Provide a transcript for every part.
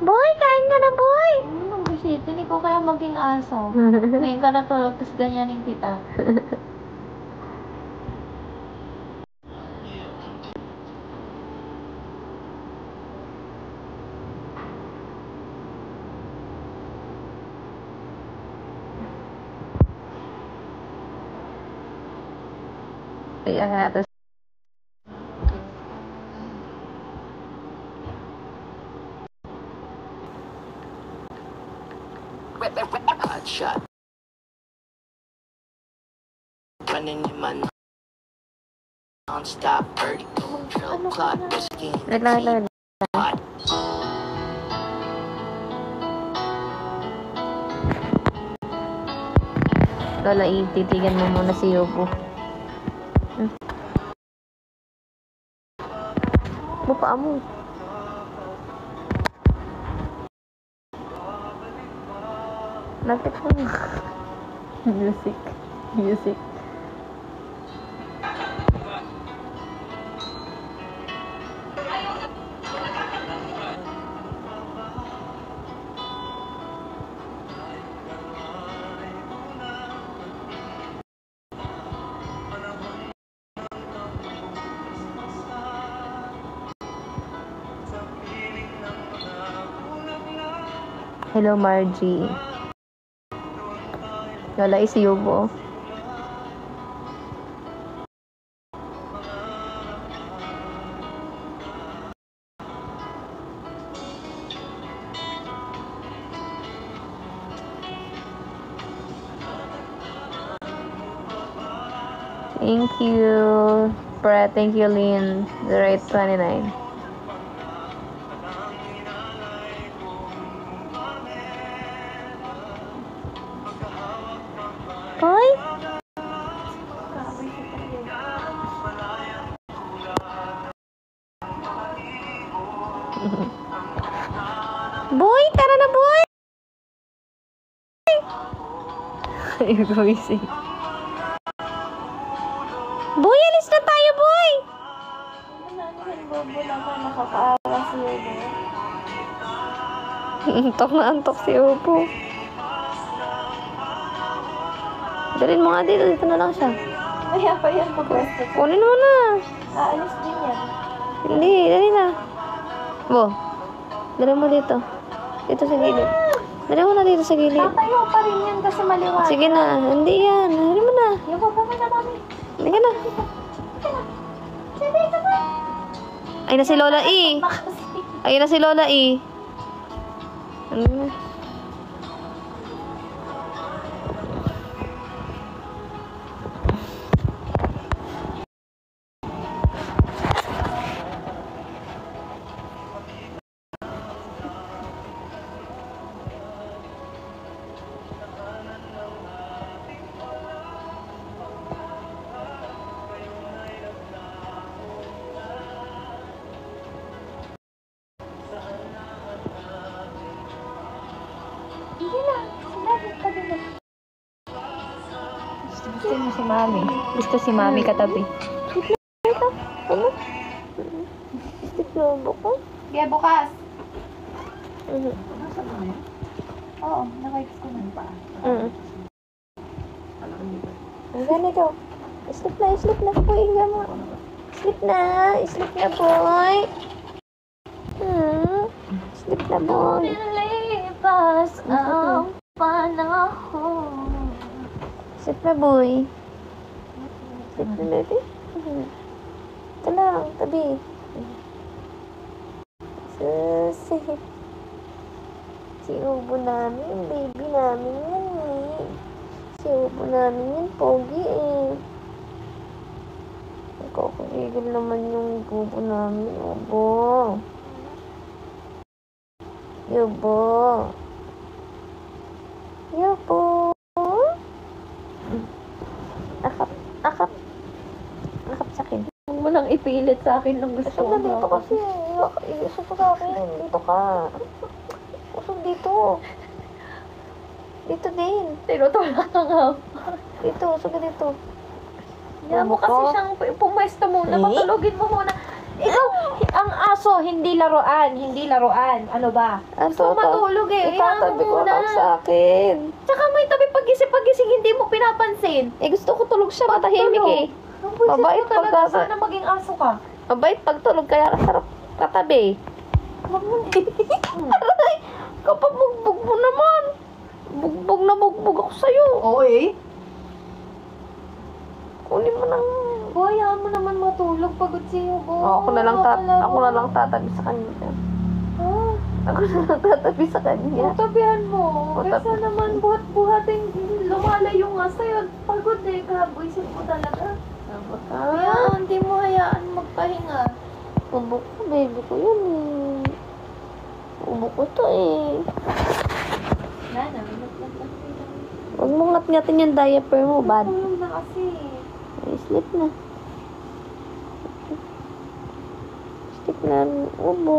Boy, kain ka na, boy! Anong bisita? Hindi ko kaya maging aso. Ngayon ka natulog, tapos ganyanin kita. Ay, natin. Hot shot. Running in my non-stop vertical drill clock. Whiskey in the teapot. Lola, ititigan mo muna si Yobo. Bupaa mo. Lapit mo. Music. Music. Hello, Margie. Lola, is Yobo. Thank you, Brett. Thank you, Lynn. The rate 29. Boy? Boy, tara na, boy! You're going to Boy, alis na tayo, boy! Bobo naman, nakakaawa si Yobo. Antok na antok si Yobo. Dalhin mo nga dito. Dito na lang siya. Maya pa yan pag-resto. Kunin mo na. Aalis din yan. Hindi, dali na. Bo, dalhin mo dito. Dito sa gilid. Dalhin mo na dito sa gilid. Tatayo pa rin yan kasi maliwanag. Sige na. Hindi yan. Dalhin mo na. Yobo, kami na kami. Hindi ka na. Ay na si Lola E. Ay na si Lola E. Ano na? Hindi na. Sinabi ka din na. Gusto mo si Mami. Gusto si Mami katabi. Ito. Ano? Gusto lobo ko? Kaya bukas. Mhm. Oo, nakikis ko ng paa. Mhm. Ang ganito. Sleep na boy. Higa mo. Sleep na boy. Sleep na boy. Nilipas ang panahon. Sleep na boy. Sleep na baby. Ito lang, tabi. Susi. Si Ubo namin, baby namin yan eh. Si Ubo namin yan, pogi eh. Nakakagigil naman yung Ubo namin, Ubo. Yobo. Yobo. Akap sa akin. Huwag mo nang ipilit sa akin ng gusto Usog na dito kasi. Usog ka sa akin. Dito ka. Usog dito. Dito din. Tinutulak ka nga. Dito, usog ka dito. Kaya mo kasi siyang pumwesto muna. Patulogin mo muna. Ikaw, ang aso, hindi laruan. Hindi laruan. Ano ba? Gusto mo matulog eh. Itatabi ko lang sa akin. Tsaka may tabi pagising, hindi mo pinapansin. Eh, gusto ko tulog siya, matahimik eh. Ang buisit Mabait mo talaga. pagka- Sana maging aso ka. Mabait pagtulog, kaya sarap katabi. Aray, kapag bugbog mo naman. Bugbog na bugbog ako sa'yo. Oo eh. Kunin mo ng... Hayaan mo naman matulog. Pagod si Hugo. ako na lang tatabi sa kanya. Ah, Ako na lang tatabi sa kanya. tabihan mo. Tabi- Kaysa naman buhat-buhating lumalayo nga sa'yo. Pagod eh. Kabuisit mo talaga. Kaya hindi mo hayaan magpahinga. Ubo ko, baby ko yun eh. Ubo ko to eh. Nana, Huwag mo ngat-ngatin yung diaper mo, bad. tulog na kasi. Ay, sleep na. Sleep na, ubo.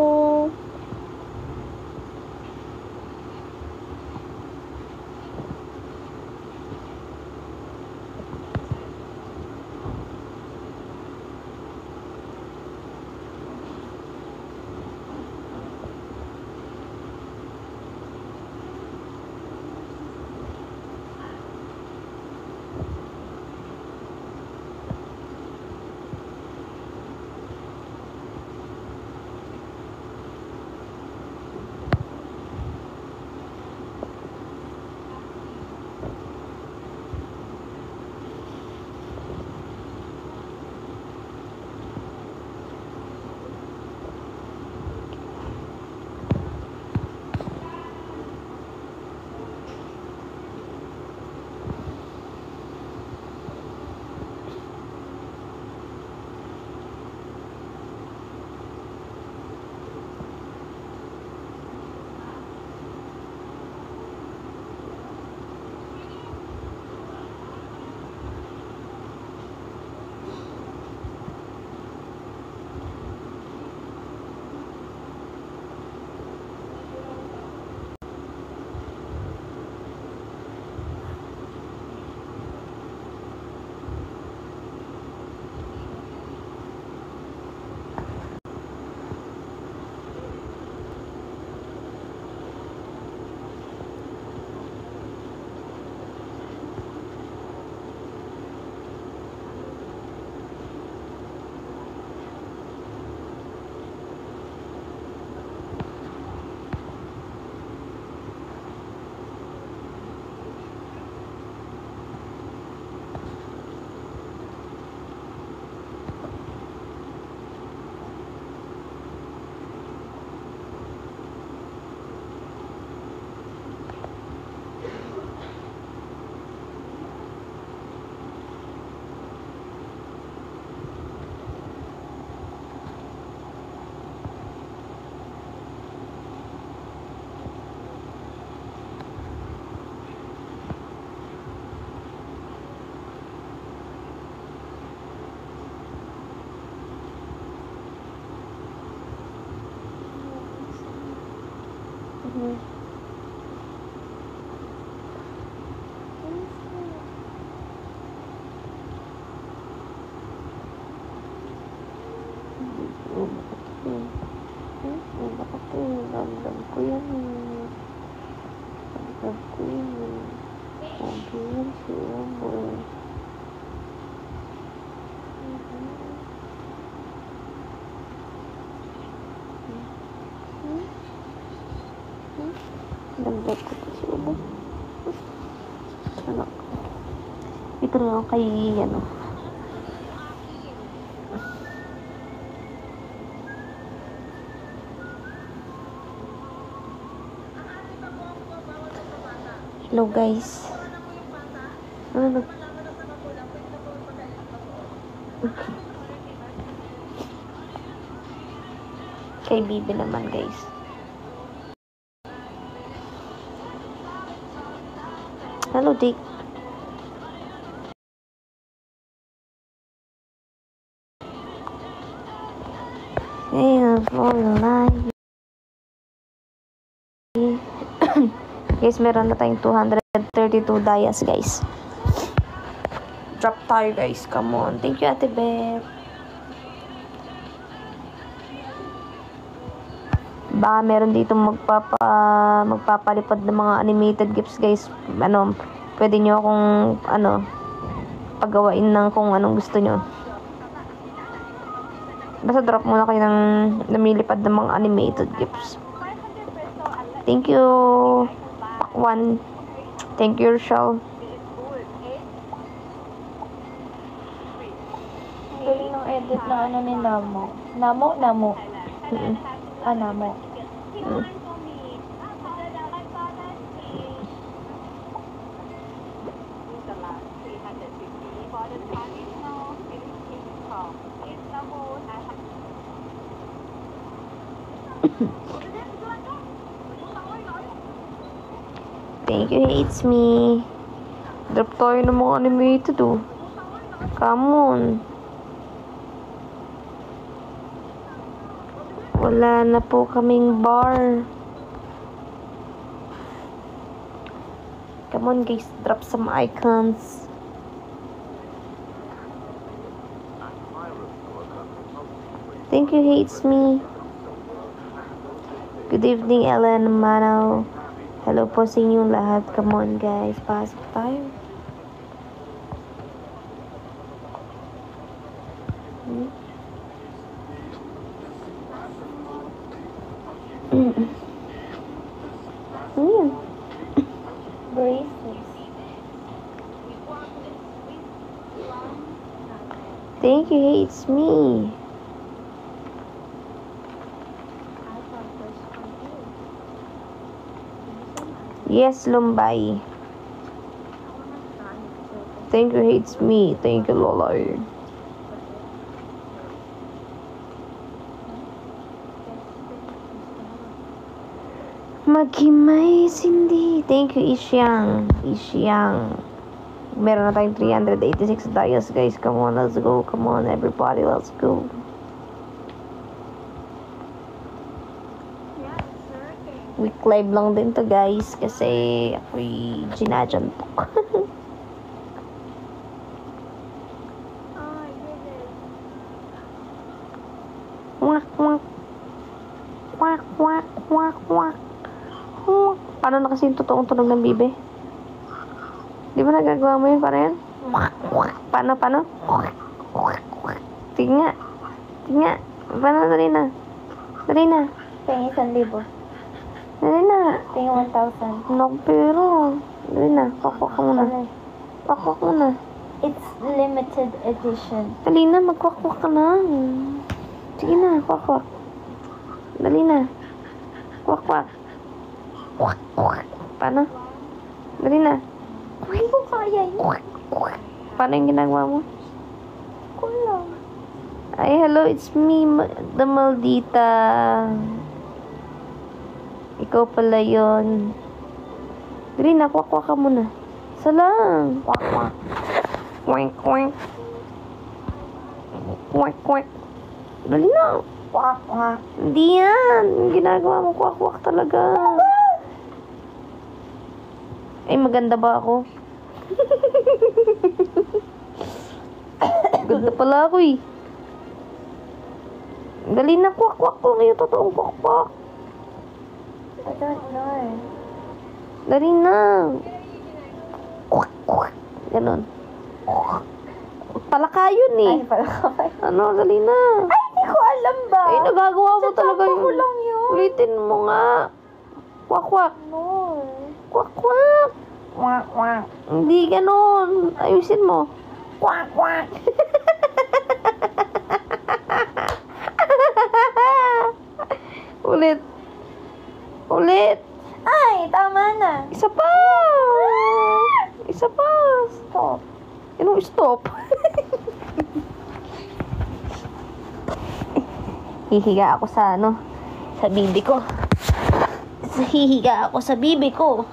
Ramdam ko yan eh. Ramdam ko yan eh. Pogi yan si Ubo eh. Ramdam ko to si Ubo. Anak. Ito na lang kay ano. Hello guys. Ano? Okay. Kay Bibi naman guys. Hello Dick. Hey, for life. Guys, meron na tayong 232 dayas, guys. Drop tayo, guys. Come on. Thank you, Ate Beth. Baka meron dito magpapalipad ng mga animated gifts, guys. Pwede nyo akong, pagawain ng kung anong gusto nyo. Basta drop muna kayo ng namilipad ng mga animated gifts. Thank you, Pakwan. Thank you, Rochelle. Galing ng edit na ni Namo. Namo? Namo. Thank you, It's Me. Drop tayo ng mga animated, oh. Come on. Wala na po kaming bar. Come on, guys. Drop some icons. Thank you, Hates Me. Good evening, Ellen Mano. Hello po sa inyong lahat. Come on, guys. Pasok tayo. Ayan. Braces. Thank you, Hates Me. Yes, Lumbay. Thank you, Hates Me. Thank you, Lolay. Maghimay Cindy. Thank you, Ishyang. Meron na tayong 386 dials, guys. Come on, let's go. Come on, everybody, let's go. Week live lang din to, guys, kasi ako'y ginadyantok. Wak, wak. Wak, wak, wak, wak. Paano na kasi yung totoong tunog ng bibe? Di ba nagagawa mo yun? Paano yan? Paano? Tingnan. Paano? Dali na. Tingin 1,000. Dali na. Tingin 1,000. Naku, pero. Dali na. Kwakwak ka muna. Kwakwak muna. It's limited edition. Dali na, magkwakwak ka na. Sige na, kwakwak. Dali na. Kwakwak. Paano? Dali na. Hindi ko kaya yun. Paano yung ginagawa mo? Kulang. Ay, hello, it's me, the Maldita. Ikaw pala yun. Dali na, kwakwak ka muna. Salang. Kwakwak. Kwek. Kwek. Dali na. Kwak. Hindi yan. Yung ginagawa mo, kwakwak talaga. Ay, maganda ba ako? Ganda pala ako eh. Dali na, kwak-kwak ko ngayon. Totoong kwak-kwak. I don't know. Dali na. Kwak-kwak. Ganon. Palaka yun eh. Ay, pala ka pa. Ano, dali na. Ay, hindi ko alam ba? Ay, nagagawa mo talaga Tatapa ko lang yun. Ulitin mo nga. Kwak-kwak. No. Kwak-kwak. Kwak. Hindi ganon. Ayusin mo. Kwak. Ulit. Ay, tama na. Isa pa. Stop. Anong stop? Hihiga ako sa sa bibi ko. Hihiga ako sa bibi ko.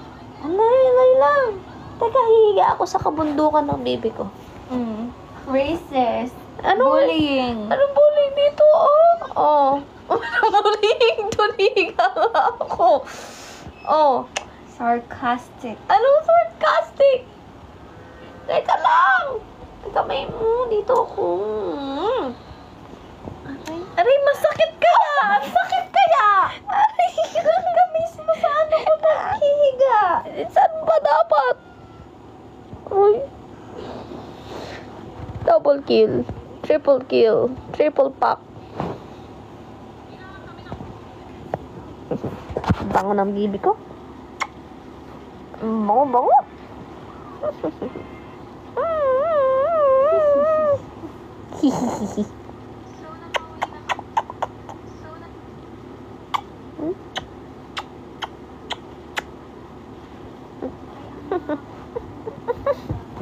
Alay lang. Teka, hihiga ako sa kabundukan ng bibi ko. Racist. Bullying. Anong bullying dito? Oh. Bullying. Hihiga ako. Oh. Sarcastic. Anong sarcastic? Teka lang. Teka, may dito ako. Aray, masakit kaya! Ang sakit kaya! Aray, doon ka mismo sa ano ko maghihiga. Saan ba dapat? Uy. Double kill. Triple kill. Triple pack. Bango ng bibi ko. Bango, bango. Hihihihi.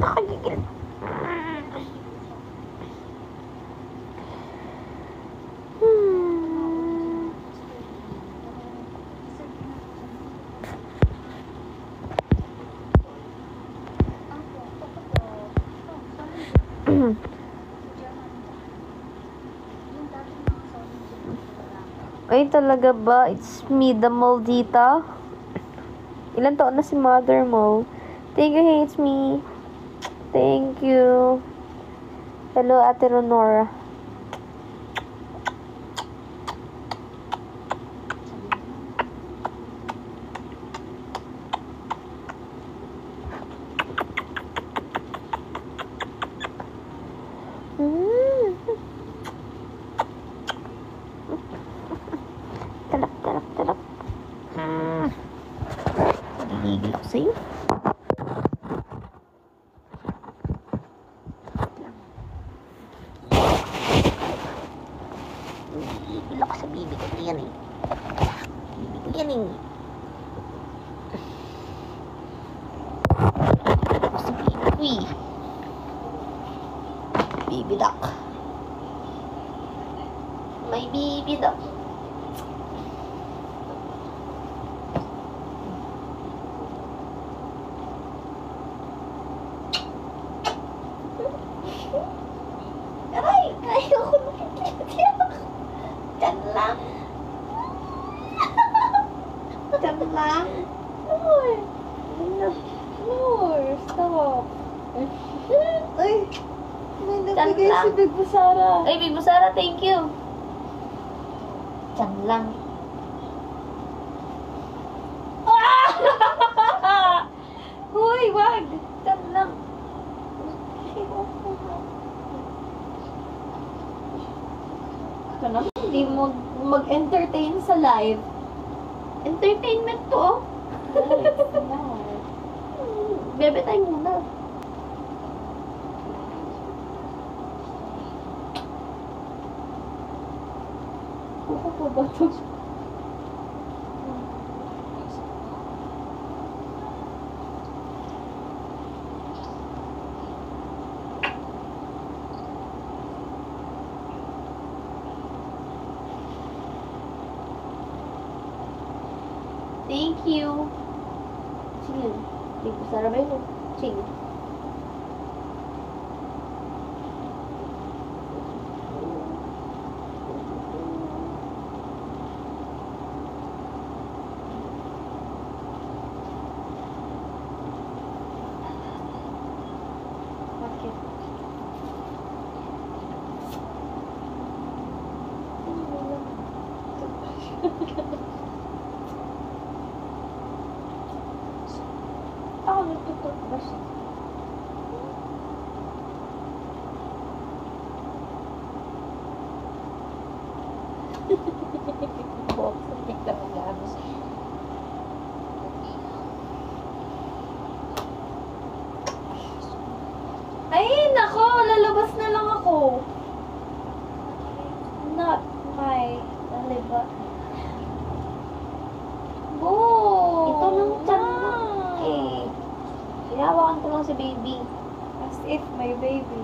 Nakagigil. Ay, talaga ba? It's me, the Moldita. Ilan taon na si mother mo? Thank you, hey, it's me. Thank you. Hello, Ate Ronora. Talap, talap, talap. Gigigil ko sa'yo. Gigigil ako sa bibi ko. Yan eh. Bibi ko yan eh. Ako sa bibi ko eh. Bibi duck. May bibi duck. Aray! Ayoko nakikitiyak. Diyan lang. Diyan lang. Lord! Lord, stop. Ay! May nagbigay lang. si Big Busara. Ay, Bibo Sara, thank you. Diyan lang. Hoy, wag! Diyan lang. Ito na, hindi mo mag-entertain sa live. Entertainment to, oh. Bebe tayo muna. Kuko pa ba ito? Thank you. Sige. Bibo Sara ba yun? Sige. Bakit? Ako nagtutok ba siya? Tignan mo gaano. Ay, nako! Lalabas na lang ako. Not my liver. Oh! Ito lang dyan lang. Eh. Hinahawakan ko lang si baby. As if my baby.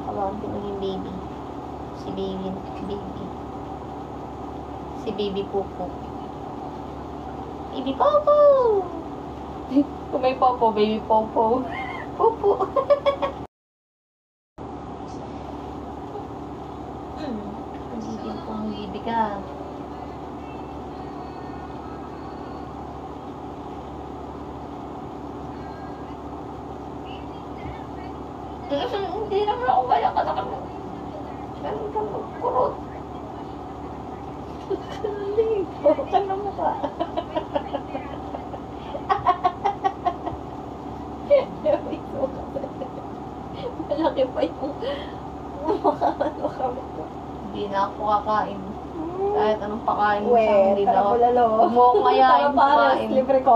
Hawakan ko lang yung baby. Si baby. Baby. Si baby Popo. Baby Popo! Kung may popo, baby popo. Popo. Nagigil kong baby ka. Hindi naman ako kaya ka na kami. Ganun ka magkurot. Libo ka na mukha. Malaki pa yung mukha mo. Hindi na ako kakain. Kahit anong pakain mo sa Weh, hindi na tara ako. bulalo. Huwag mo akong kayain Tara pares, pakain. libre ko.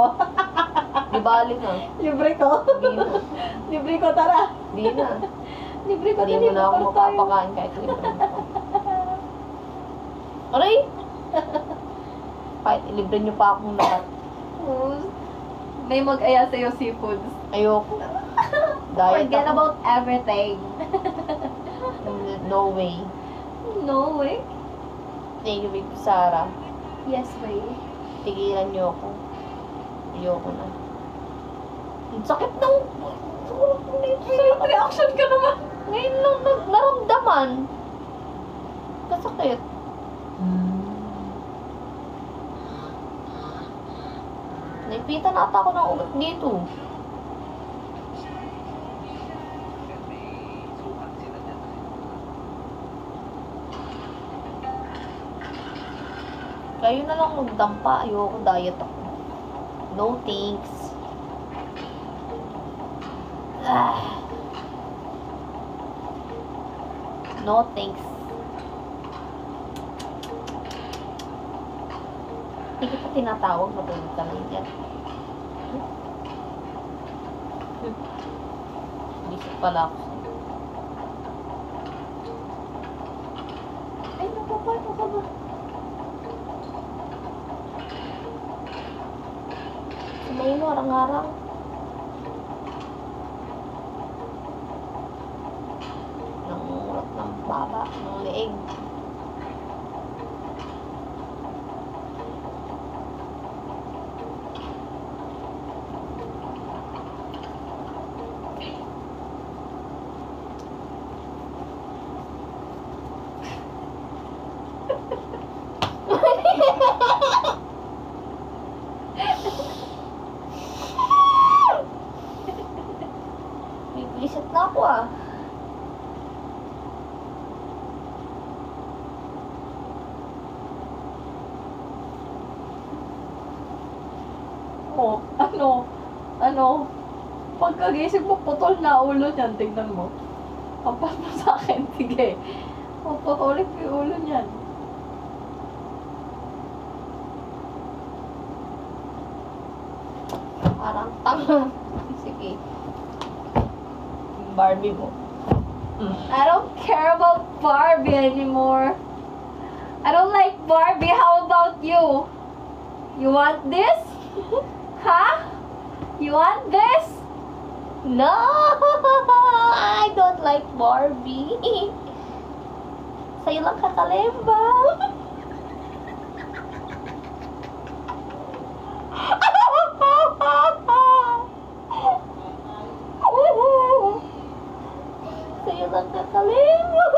Di balik na. Libre ko. Hindi na. Libre ko, tara. Hindi na. Libre ko, Hindi mo na ako mapapakain kahit libre mo ako. Aray! Kahit ilibre niyo pa akong lahat. May mag-aya sa'yo seafoods. Ayoko. Diet Forget ako. about everything. No way. No way. Thank you, Big Sarah. Yes way. Tigilan niyo ako. Ayoko na. Ang sakit ng... May reaction ka naman. Ngayon lang naramdaman. Kasakit. Naipitan na ata ako ng ugat dito. Kayo na lang magdampa. Ayoko, diet ako. No thanks. Ah. No thanks. Hindi kita tinatawag, matulog ka lang yan. Bisip pala ako. Ay, napapaano ka ba? Sumayin mo, arang-arang. Nangungulat ng baba, ng leeg. Bibisit na ako ah. Oh, ano, pagkagising mo, putol na ulo niyan, tignan mo. Kapal mo sa akin, sige. Puputulin ko yung ulo niyan. Parang tama. Sige. Yung Barbie mo. I don't care about Barbie anymore. I don't like Barbie. How about you? You want this? Huh? You want this? No! I don't like Barbie. Sa'yo lang kakalemba. Sa'yo lang kakalemba.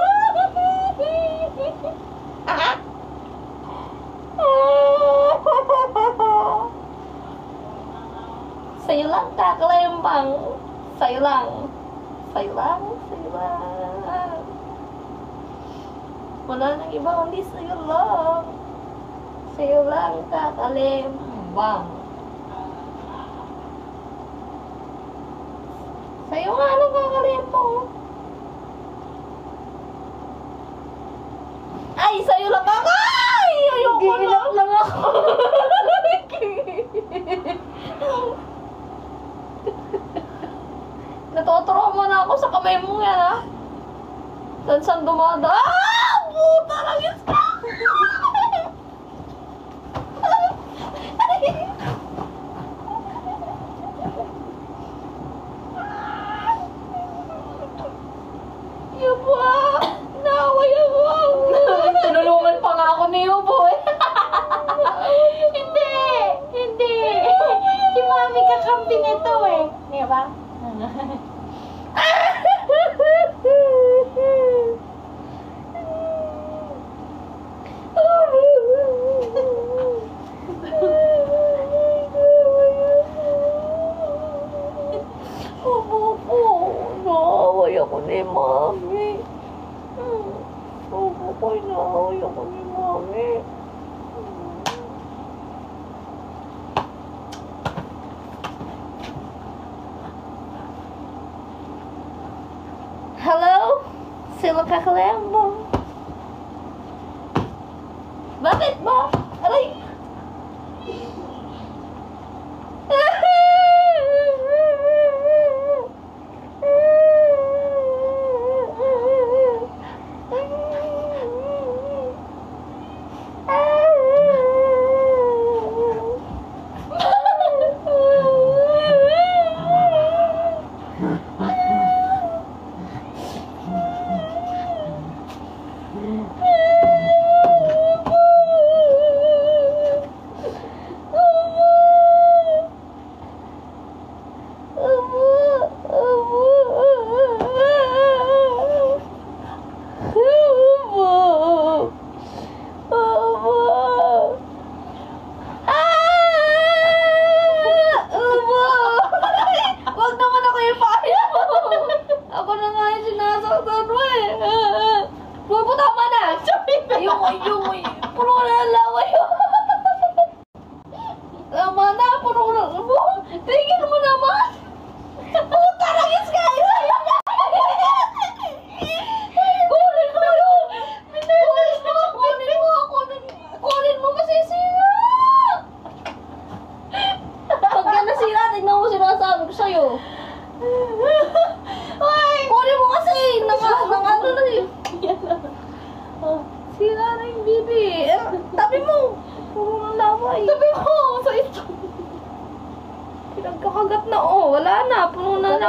Sa'yo lang kakalembang. Sa'yo lang. Sa'yo lang. Sa'yo lang. Wala nang iba kundi sa'yo lang. Sa'yo lang kakalembang. Sa'yo nga lang kakalembang. Ay, sa'yo lang kakay! Ayoko na. Giilak lang ako. Natotoro mo na ako sa kamay mo yan, ha? Saan dumada? Ah! Puta lang yun ka! Yubo! Naway ako! Tinulungan pa nga ako ni Yubo, eh. Hindi! Hindi! Si Mami kakampi nito eh. Di ba? Naaway ako ni Mami. Opo ko, naaway ako ni Mami. sila kakalembo. Bakit ba? Aray!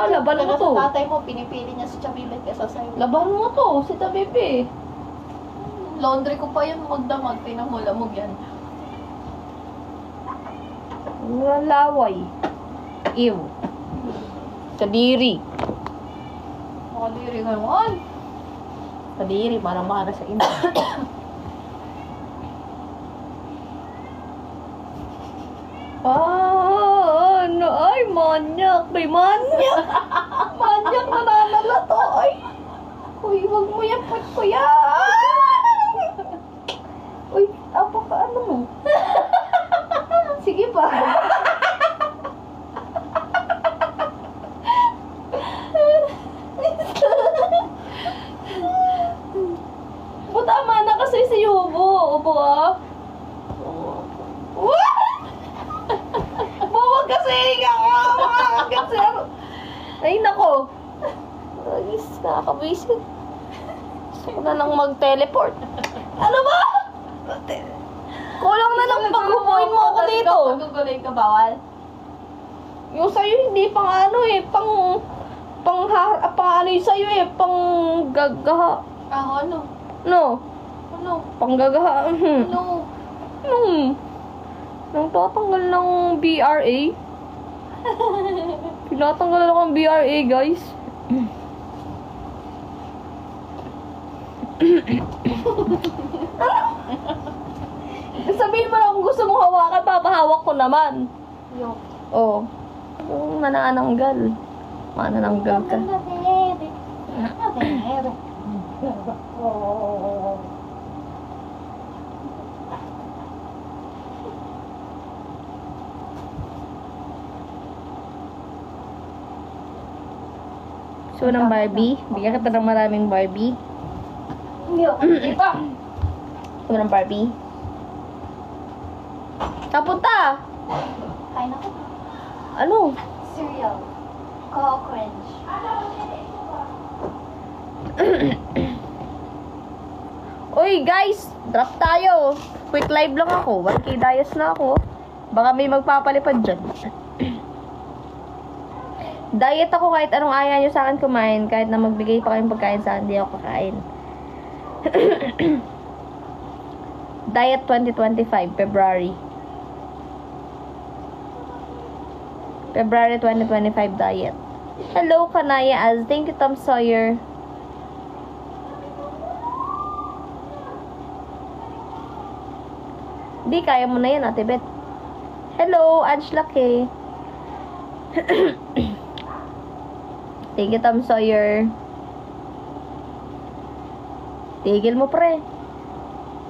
Laban mo to. Sa tatay mo, pinipili niya si Chabibet kesa sa'yo. Laban mo to, si Tabibi. Laundry ko pa yun, magdamag. Pinamula mo yan. Laway. Ew. Kadiri. Makadiri ka naman. Kadiri, marang-mara sa ina. Ano? Ay, manyak. May manyak. Manyak na nanalato. Ay. Uy, wag mo yan, put ko yan. Uy, apa ka, ano mo? Sige pa. Tama na kasi si Yubo. Upo ah. Buwag kasi kasi ay nako. Ayos, nakakabisit. Gusto ko na lang mag-teleport. Ano ba? Kulang na lang pag-humoin mo ako dito. Pag-gugulay ka, bawal? Yung sa'yo hindi pang ano eh, pang ano yung sa'yo eh, pang gagaha. Ano? No, Ano? pang gagaha. Ano? Nung tatanggal ng BRA. Pinatanggal ako ng BRA, guys. Sabihin mo na kung gusto mong hawakan, papahawak ko naman. Yo. Oh. Yung nanananggal. Manananggal ka. So, ng Barbie. Bigyan kita ng maraming Barbie. Yo. Ipa. So, ng Barbie. Kapunta! Kain ako. Ano? Cereal. Coco Crunch. Uy, guys! Drop tayo. Quick live lang ako. 1K dayas na ako. Baka may magpapalipad dyan. Diet ako kahit anong ayaw nyo sa akin kumain. Kahit na magbigay pa kayong pagkain sa akin, hindi ako kakain. Diet 2025, February. February 2025 diet. Hello, Kanaya Az. Thank you, Tom Sawyer. Di, kaya mo na yan, Ate Beth. Hello, Angela K. Thank you, Tom Sawyer. Tigil mo, pre.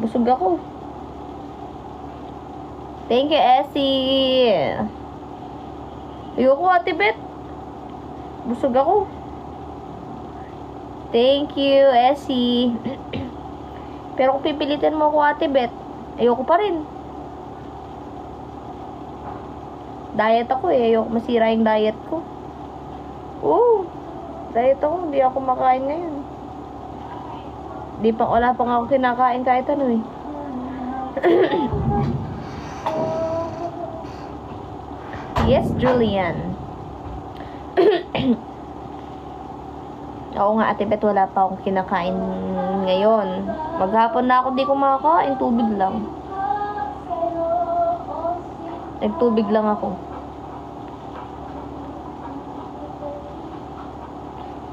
Busog ako. Thank you, Essie. Ayoko, Ate Beth. Busog ako. Thank you, Essie. Pero kung pipilitin mo ako, Ate Bet, ayoko pa rin. Diet ako eh. Ayoko masira yung diet ko. Oo. Diet ako. Hindi ako makain ngayon. Wala pang ako kinakain kahit ano eh. Yes, Julian. Oo nga, Ate Bet, wala pa akong kinakain ngayon. Maghapon na ako di kumakain. Tubig lang. Nagtubig lang ako.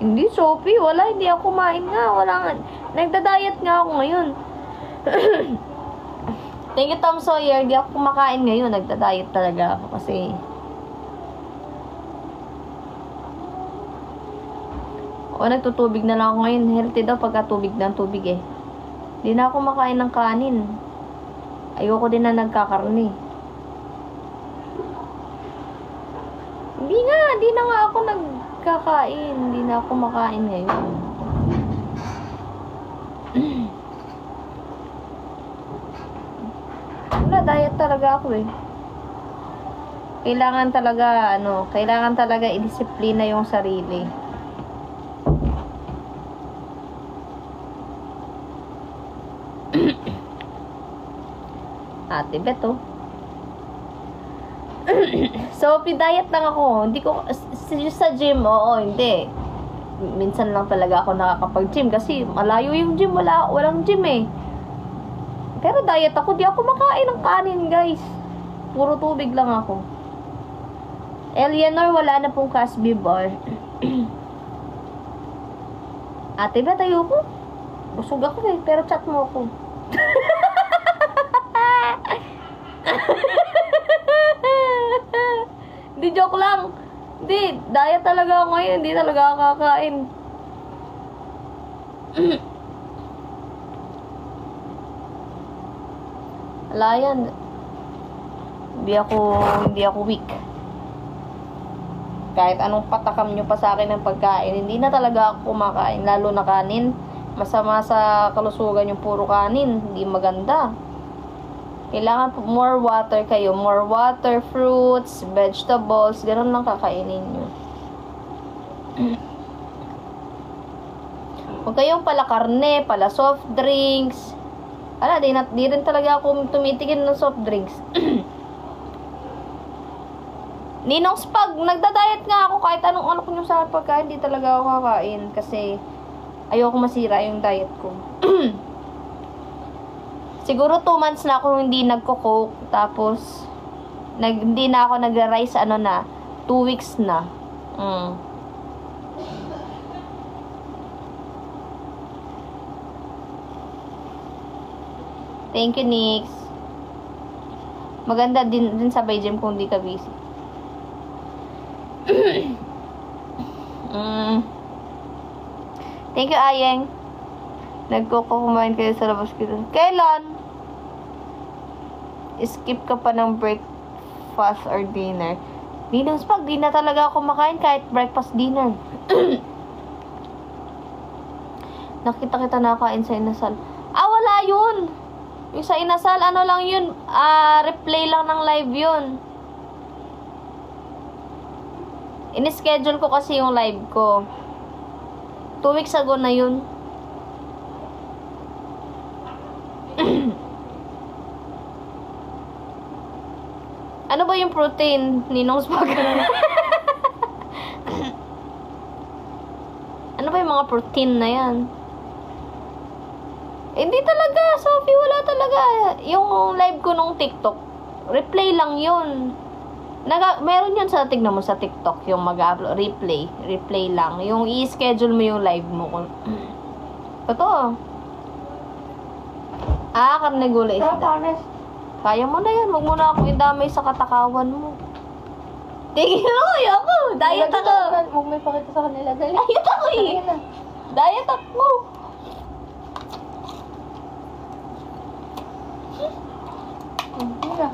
Hindi, Sophie. Wala. Hindi ako kumain nga. Wala nga. Nagda-diet nga ako ngayon. Thank you, Tom Sawyer. Hindi ako kumakain ngayon. Nagda-diet talaga ako kasi... O, nagtutubig na lang ako ngayon. Healthy daw pagka tubig ng tubig eh. Hindi na ako makain ng kanin. Ayoko din na nagkakarni. Hindi na nga ako nagkakain. Hindi na ako makain ngayon. Wala, diet talaga ako eh. Kailangan talaga i-disiplina yung sarili. Ate Beto. So, diet lang ako. Hindi ko, sa gym, oo, hindi. Minsan lang talaga ako nakakapag-gym kasi malayo yung gym, walang gym eh. Pero diet ako, di ako makain ng kanin, guys. Puro tubig lang ako. Eleanor, wala na pong Casby bar. Ate Bet, ayoko. Busog ako eh, pero chat mo ako. Hindi, joke lang. Hindi, diet talaga ako ngayon. Hindi talaga ako kakain. Wala yan. Hindi ako weak. Kahit anong patakam nyo pa sa akin ng pagkain, hindi na talaga ako kumakain. Lalo na kanin. Masama sa kalusugan yung puro kanin. Hindi maganda. Kailangan more water kayo. More water, fruits, vegetables. Ganun lang kakainin nyo. Huwag kayong pala karne, pala soft drinks. Di rin talaga ako tumitigil ng soft drinks. Ninong Spag, nagda-diet nga ako kahit anong ano ko nyo sa pagkain. Di talaga ako kakain kasi ayoko masira yung diet ko. Siguro 2 months na ako hindi nagko-coke. Tapos, hindi na ako nag-rice, 2 weeks na. Thank you, Nix. Maganda din sabay gym kung di ka busy. Thank you, Ayeng. Nagkukumain kayo sa labas kita. Kailan? Skip ka pa ng breakfast or dinner. Ninong Spag, di na talaga ako makain kahit breakfast, dinner. Nakita kita nakain sa inasal. Wala yun. Yung sa inasal, ano lang yun? Replay lang ng live yun. Ini-schedule ko kasi yung live ko. 2 weeks ago na yun. Ano ba yung protein? Ninong Spag? Ano ba yung mga protein na yan? Hindi talaga, Sophie, wala talaga. Yung live ko nung TikTok, replay lang yun. Meron yun tignan mo sa TikTok, yung mag-upload, replay lang. Yung i-schedule mo yung live mo. Totoo. Karne gulay isda. Kaya mo na yan. Huwag mo na akong idamay sa katakawan mo. Tingin mo, ayoko. Diet ako. Huwag may pakita sa kanila. Dali. Diet ako eh. Diet ako. Hindi na.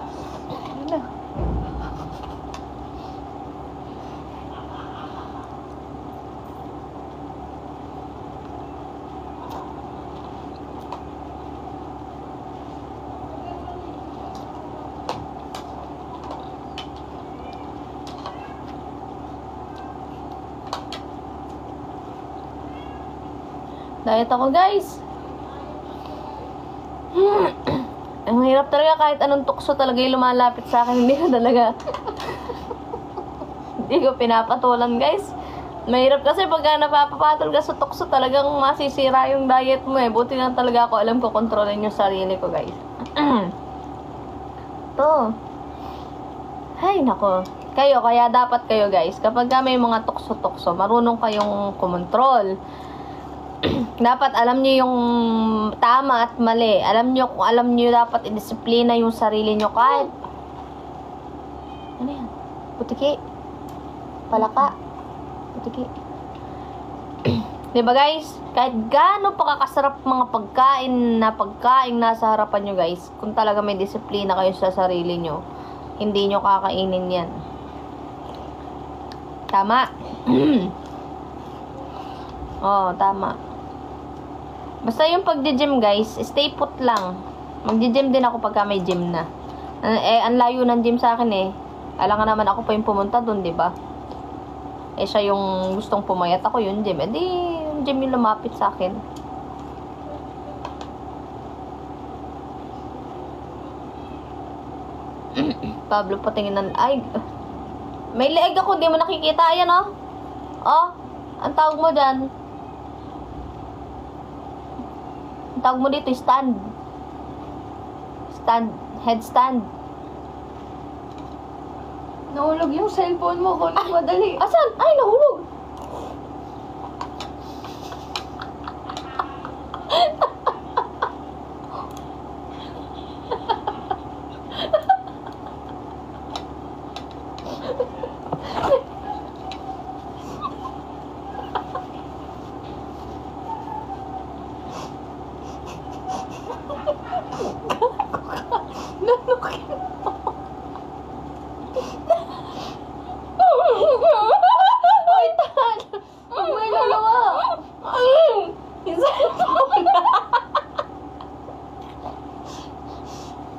Diet ako, guys. Ang hirap talaga kahit anong tukso talaga yung lumalapit sa akin. Hindi ko talaga. Hindi ko pinapatulan, guys. Mahirap kasi pagka napapapatol ka sa tukso, talagang masisira yung diet mo eh. Buti na talaga ako alam ko kontrolin yung sarili ko, guys. To. Ay, nako. Kaya dapat kayo, guys, kapag may mga tukso-tukso, marunong kayong kumontrol. Dapat alam niyo yung tama at mali. Alam niyo dapat i-disiplina yung sarili niyo kahit ano yan? Putiki. Palaka. Putiki. 'Di ba, guys? Kahit gaano pa kakasarap mga pagkain nasa harapan niyo, guys, kung talaga may disiplina kayo sa sarili niyo, hindi niyo kakainin 'yan. Tama. Oh, tama. Basta yung pagje-gym, guys, stay put lang. Magje-gym din ako pagka may gym na. Ang layo ng gym sa akin eh. Alangan naman ako pa yung pumunta doon, 'di ba? Siya yung gustong pumayat, ako yung gym. Di yung gym yung lumapit sa akin. Pablo, patingin ng... Ay, may leeg ako, di mo nakikita. Ayan, oh. Oh, ang tawag mo dyan. Ang tawag mo dito, stand. Stand, headstand. Nahulog yung cellphone mo. Kunin mo, dali. Asan? Ay, nahulog.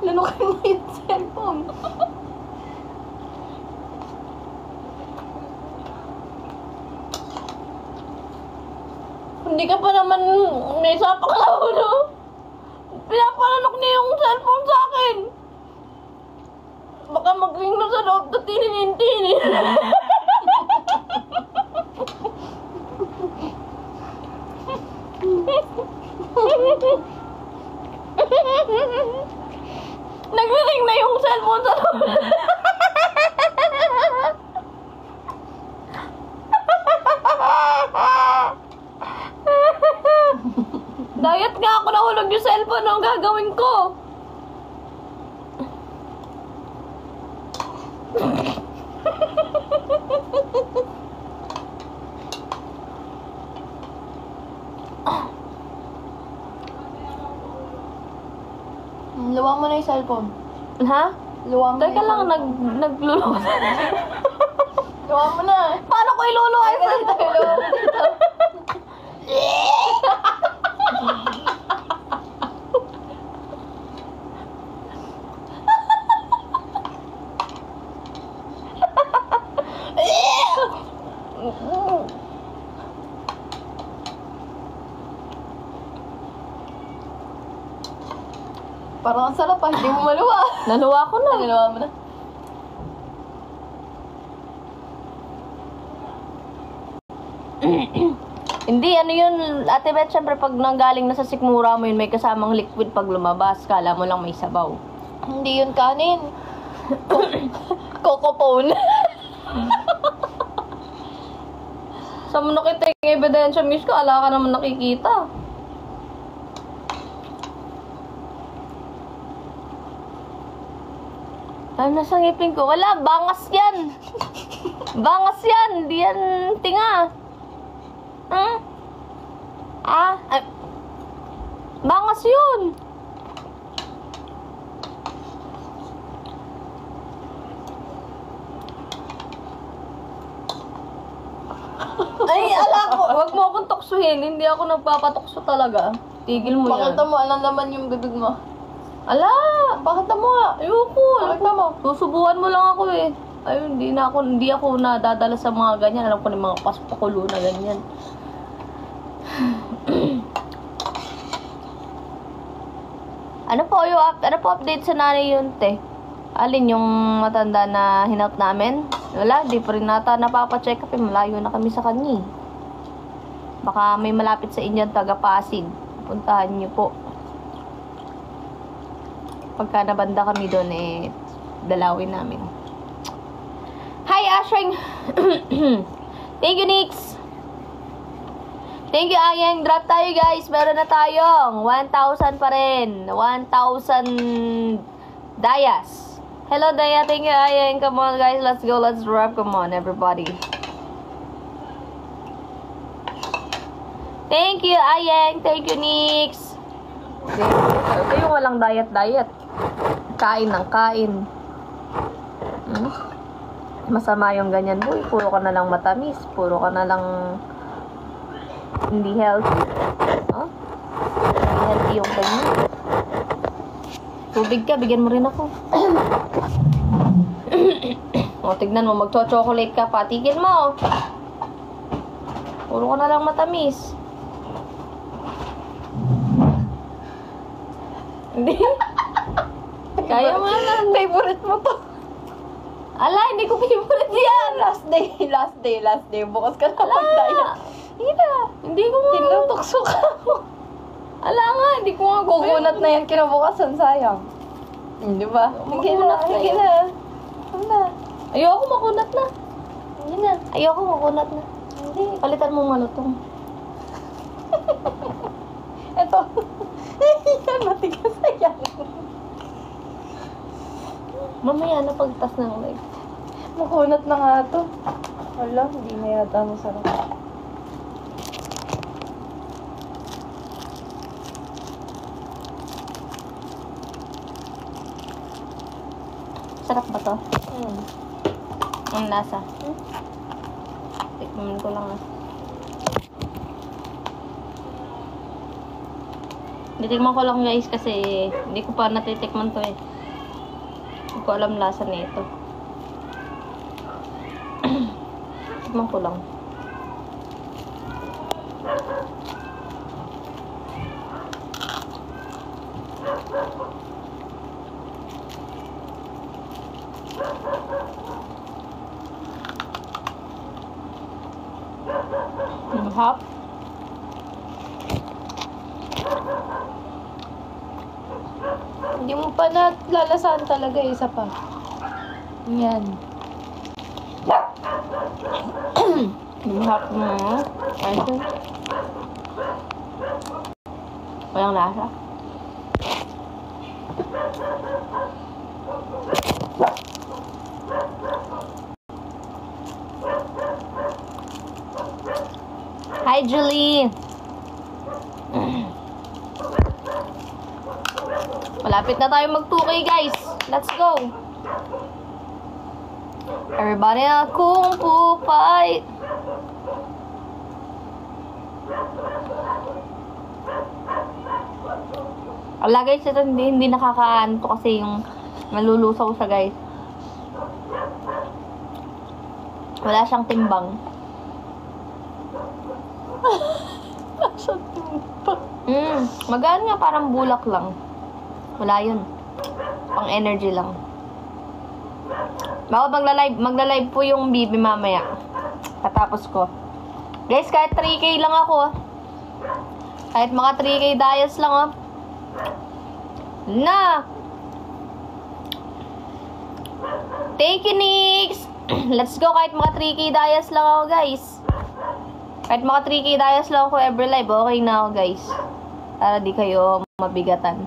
Nanukin mo yung cellphone. Hindi ka pa naman may sapak sa ulo. Pinapalanok niya yung cellphone sa akin. Baka mag-ring na sa loob na tinin-tinin. Nag-ring na yung cellphone sa loob. Diet nga ako, nahulog yung cellphone. Anong gagawin ko? Luwang mo na yung cellphone. Ha? Luwang mo na Teka lang, nagluluwa. Luwang mo na. Paano ko iluluwa yung cellphone? Luwang mo dito. Parang ang sarap hindi mo maluwa. Naluwa ko na. Naluwa mo na. Hindi, ano yun, Ate Beth, syempre pag nanggaling na sa sikmura mo yun, may kasamang liquid pag lumabas. Kala mo lang may sabaw. Hindi yun kanin. Coco-pone. Sa mo nakita yung ebidensya, miss ko, ala ka naman nakikita. Ano nasa ngipin ko? Wala, bangas yan. Bangas yan, di yan tinga. Bangas yun. Ay, ala ko. Huwag mo akong tuksuhin. Hindi ako nagpapatukso talaga. Tigil mo yan. Pakita mo, alam naman yung bibig mo. Ala! Pakita mo nga. Ayoko. Pakita mo. Susubuhan mo lang ako eh. Ayun, hindi ako nadadala sa mga ganyan. Alam ko na yung mga paspakulo na ganyan. Ano po update sa nanay yun, te? Alin yung matanda na hinap namin? Wala, di pa rin nata napapacheck up. Malayo na kami sa kanya. Baka may malapit sa inyo taga Pasig. Puntahan niyo po. Pagka nabanda kami doon, dalawin namin. Hi, Ashring! Thank you, Nix! Thank you, Ayeng. Drop tayo, guys. Meron na tayong 1,000 pa rin. 1,000 Dayas. Hello, Daya. Thank you, Ayeng. Come on, guys. Let's go. Let's drop. Come on, everybody. Thank you, Ayeng. Thank you, Nix. Ito yung walang diet. Kain ng kain. Masama yung ganyan, boy. Puro ka na lang matamis. Puro ka na lang hindi healthy. Oh? Hindi healthy yung ganyan. Tubig ka, bigyan mo rin ako. O, tignan mo, magcho-chocolate ka, patigil mo. Puro ka na lang matamis. Hindi. Kaya mo na. Favorite mo to. Ala, hindi ko favorite yan. Last day. Bukas ka na mag-diet. Hindi ko nga. Tinutokso ka. Ala nga, hindi ko nga Kukunat na yan kinabukasan, sayang. Di ba? Sige na. Ayoko makunat na. Hindi na. Ayoko makunat na. Hindi. Palitan mo malutong. Ito. Yan, matigas na yan. Mamaya na pagtas ng leg. Makunat na nga to. Wala, hindi na yata masarap. Sarap ba to? Ang lasa. Tikman ko lang ah. Titikman ko lang guys kasi hindi ko pa natitikman to eh. Hindi ko alam lasa nito. Tikman ko lang. Hop. Hindi mo pa nalalasahan talaga, isa pa. Yan. Hop mo. Ayun. Walang lasa. Hi, Julie! Malapit na tayo mag 2K, guys. Let's go! Everybody na kung fu fight! Ala, guys, ito hindi nakakaanto kasi yung nalulusaw sa guys. Wala siyang timbang. Magaan nga, parang bulak lang. Wala yun. Pang energy lang. Baka magla-live po yung bibi mamaya. Katapos ko. Guys, kahit 3K lang ako. Kahit mga 3K diets lang oh. Na! Thank you, Nix! Let's go, kahit mga 3K diets lang ako, guys. Kahit mga 3K diets lang ako every live, okay na ako, guys. Para di kayo mabigatan.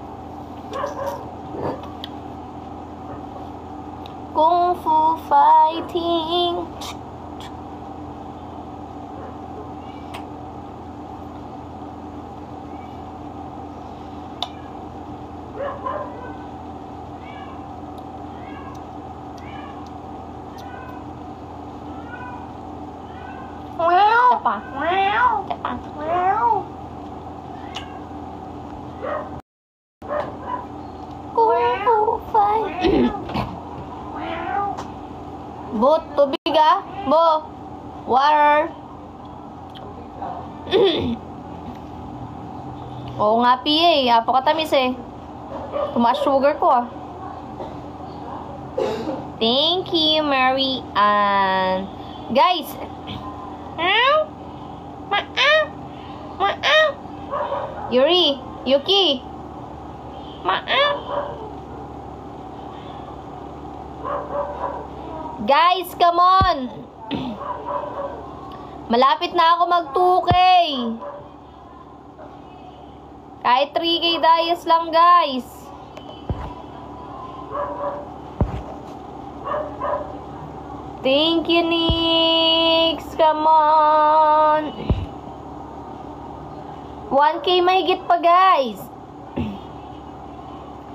Kung Fu Fighting. Tapa. Tapa. Kung Fu Fighting. Bo, tubig ah. Bo, water. Oo nga, PA. Apakatamis eh. Tumaas sugar ko ah. Thank you, Mary Ann. Guys. Yuri, Yuki. Guys, come on. Malapit na ako mag 2K. Kahit 3K dayas lang, guys. Thank you, Nix. Come on. 1K mahigit pa, guys.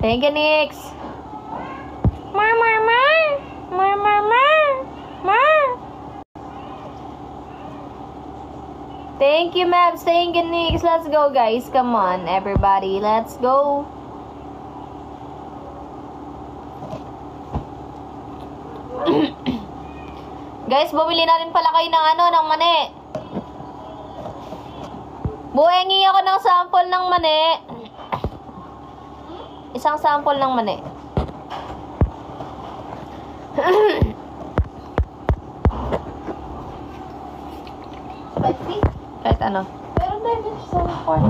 Thank you, Nix. Thank you, Mabs. Thank you, Nix. Let's go, guys. Come on, everybody. Let's go. Guys, bumili na rin pala kayo ng ng mani. Buhengi ako ng sample ng mani. Isang sample ng mani. Spicy? Kahit ano. Meron tayo din sa corn.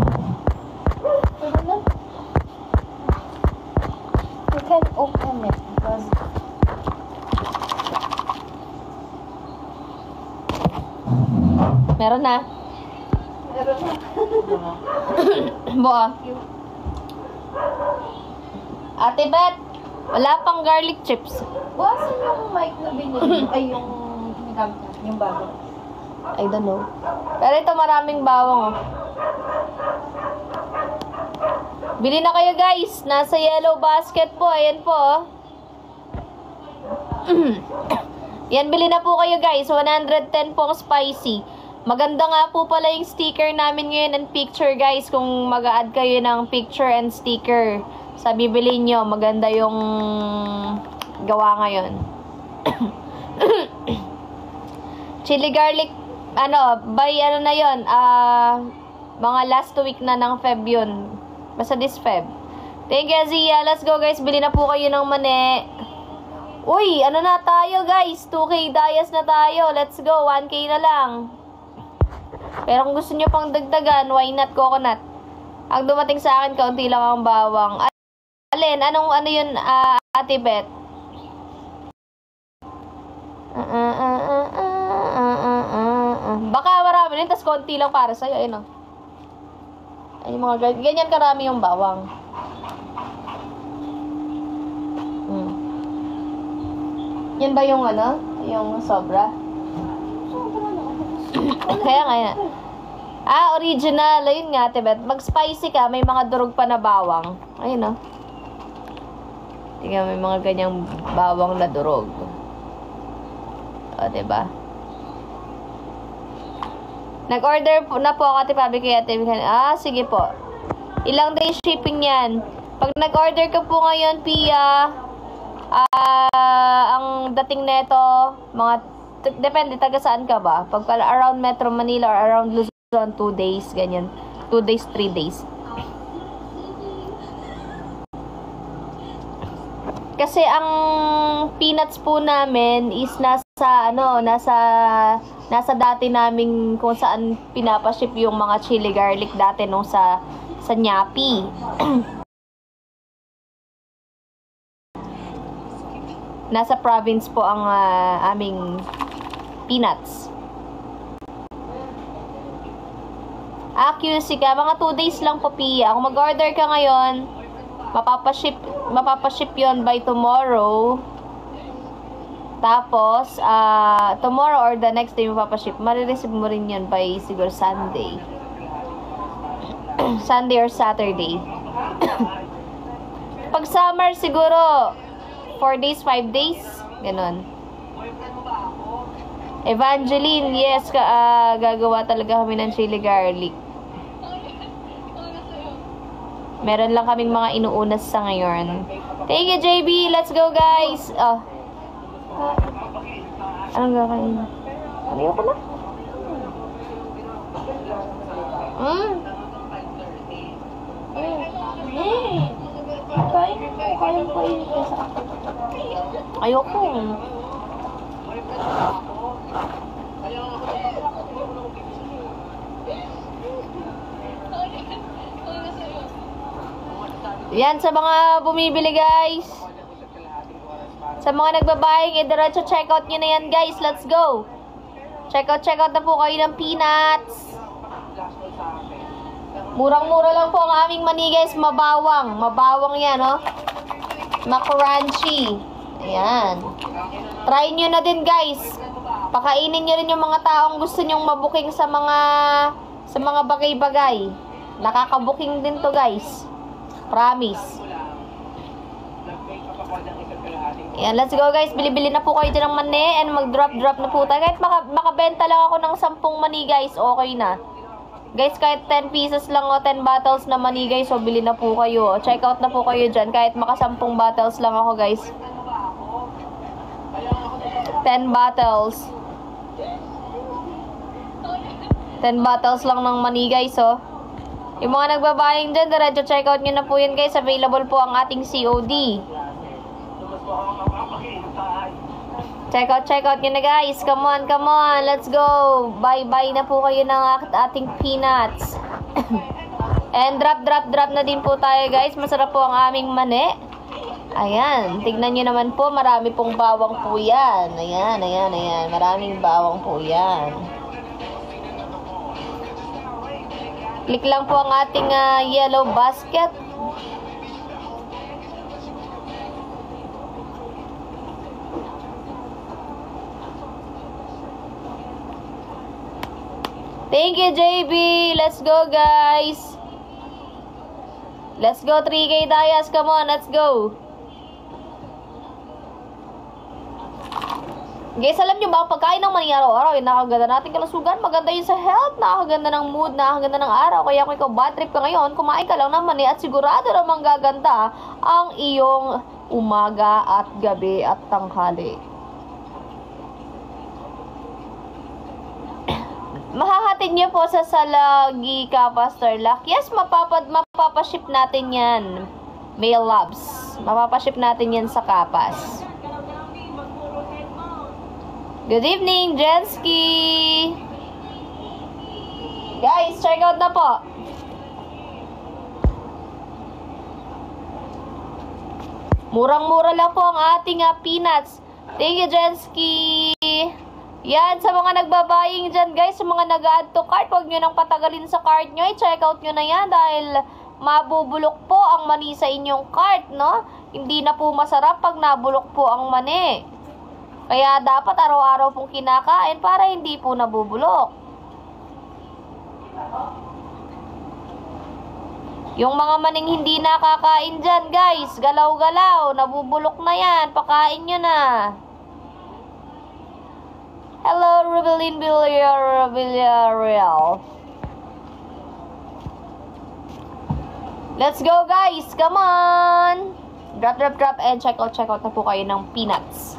Pwede na. You can't open it because... Meron na. Meron na. Buo. Ate Beth, wala pang garlic chips. Buwasan yung mic na binili. Ay, yung ginagamit na. Yung bago. I don't know. Pero ito maraming bawang, oh. Bili na kayo, guys. Nasa yellow basket po. Ayan po, oh. Yan, bili na po kayo, guys. 110 po spicy. Maganda nga po pala yung sticker namin ngayon and picture, guys. Kung mag-a-add kayo ng picture and sticker sa bibili nyo, maganda yung gawa ngayon. Chili garlic, by na yun, mga last week na ng Feb yun. Basta this Feb. Thank you, Zia. Let's go, guys. Bili na po kayo ng mani. Uy, ano na tayo, guys? 2K dayas na tayo. Let's go. 1K na lang. Pero kung gusto nyo pang dagdagan, why not coconut? Ang dumating sa akin, kaunti lang ang bawang. Alin, ano yun, Ate Beth? Baka marami rin, tas konti lang para sa'yo. Ayun, oh. Ay, mga ganyan karami yung bawang. Yan ba yung yung sobra? Kaya nga yan. Original. Ayun nga, Ate Beth. Mag-spicy ka, may mga durog pa na bawang. Ayun, oh. Tingnan, may mga ganyang bawang na durog. O, diba? Nag-order na po ako, Ate Pabi, kay Ate Beth. Sige po. Ilang days shipping yan. Pag nag-order ka po ngayon, Pia, ang dating neto, depende, taga saan ka ba? Pag around Metro Manila or around Luzon, 2 days, ganyan. 2 days, 3 days. Kasi ang peanuts po namin is nasa dati naming kung saan pinapaship yung mga chili garlic dati nung sa Nyapi. Nasa province po ang aming peanuts. QC ka, mga 2 days lang po, Pia. Kung mag-order ka ngayon, mapapaship yon by tomorrow. Tapos, tomorrow or the next day mapapaship. Marireceive mo rin yun by siguro Sunday. Sunday or Saturday. Pag summer, siguro 4 days, 5 days. Ganon. Evangeline, yes, gagawa talaga kami ng chili garlic. Meron lang kaming mga inuunas sa ngayon. Thank you, JB. Let's go, guys. Anong gagawin? Ano ka na? Kainin mo. Kaya mo kainin ka sa akin. Ayoko. Yan, sa mga bumibili guys. Sa mga nagbabaying, diretso checkout nyo na yan guys. Let's go. Checkout na po kayo ng peanuts. Murang-mura lang po ang aming mani guys. Mabawang. Mabawang yan, oh. Macrunchy. Ayan. Try nyo na din guys. Pakainin nyo rin yung mga taong gusto nyong mabuking sa mga bagay-bagay. Nakakabuking din to guys. Promise. Ayan, let's go guys. Bili-bili na po kayo dyan ng mani and mag-drop na po tayo. Kahit makabenta lang ako ng 10 mani guys, okay na. Guys, kahit 10 pieces lang o 10 bottles na mani guys, so bili na po kayo. Check out na po kayo dyan. Kahit maka 10 bottles lang ako guys. 10 bottles. 10 bottles lang ng mani guys, oh. Yung mga nagbabayang dyan, diretso check out nyo na po yan guys. Available po ang ating COD. Check out nyo na guys. Come on. Let's go. Bye na po kayo ng ating peanuts. And drop na din po tayo guys. Masarap po ang aming mani. Ayan. Tignan nyo naman po. Marami pong bawang po yan. Ayan. Maraming bawang po yan. Click lang po ang ating yellow basket. Thank you, JB. Let's go, guys. Let's go, 3K Dayas. Come on, let's go. Guys, alam nyo ba, pagkain ng mani araw-araw, nakaganda natin kalusugan, maganda yun sa health, nakaganda ng mood, nakaganda ng araw. Kaya kung ikaw bad trip ka ngayon, kumain ka lang ng mani at sigurado namang gaganda ang iyong umaga at gabi at tanghali. Mahahatid niyo po sa Salagi ka, Pastor Luck. Yes, mapapaship natin yan. Mail Labs. Mapapaship natin yan sa Kapas. Good evening, Jensky! Guys, check out na po. Murang-mura lang po ang ating peanuts. Thank you, Jensky! Yan, sa mga nagbabaying dyan, guys, sa mga nag-add to cart, huwag nyo nang patagalin sa cart nyo. I-check out nyo na yan dahil mabubulok po ang mani sa inyong cart, no? Hindi na po masarap pag nabulok po ang mani. Kaya dapat araw-araw pong kinakain para hindi po nabubulok. Yung mga maning hindi nakakain dyan, guys, galaw-galaw, nabubulok na yan, pakain nyo na. Hello, Rebelin Villarreal. Let's go, guys, come on. Drop, and check out na po kayo ng peanuts.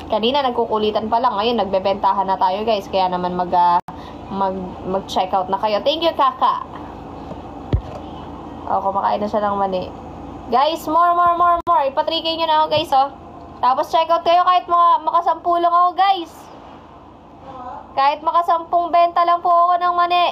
Kanina nagkukulitan pa lang, ngayon nagbebentahan na tayo guys, kaya naman mag-check out na kayo. Thank you, Kaka. Kumakain na siya ng mani. Guys, more. Ipatrikay nyo na ako guys, oh. Tapos check out kayo kahit makasampu lang ako guys. Kahit makasampung benta lang po ako ng mani.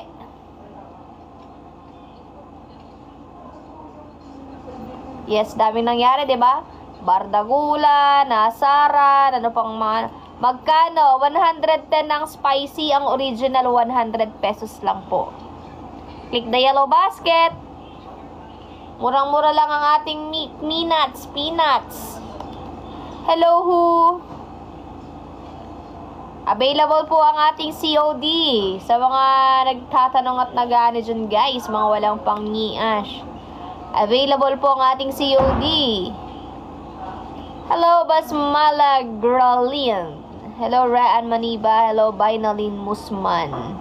Yes, daming nangyari, diba? Bardagula, nasaran, ano pang mga... Magkano? 110 ang spicy, ang original 100 pesos lang po. Click the yellow basket. Murang-mura lang ang ating peanuts. Hello, who? Available po ang ating COD. Sa mga nagtatanong at nag-ano dyan guys, mga walang pang-niash. Available po ang ating COD. Hello, Basmala Gralian. Hello, Raan Maniba. Hello, Bainalin Usman.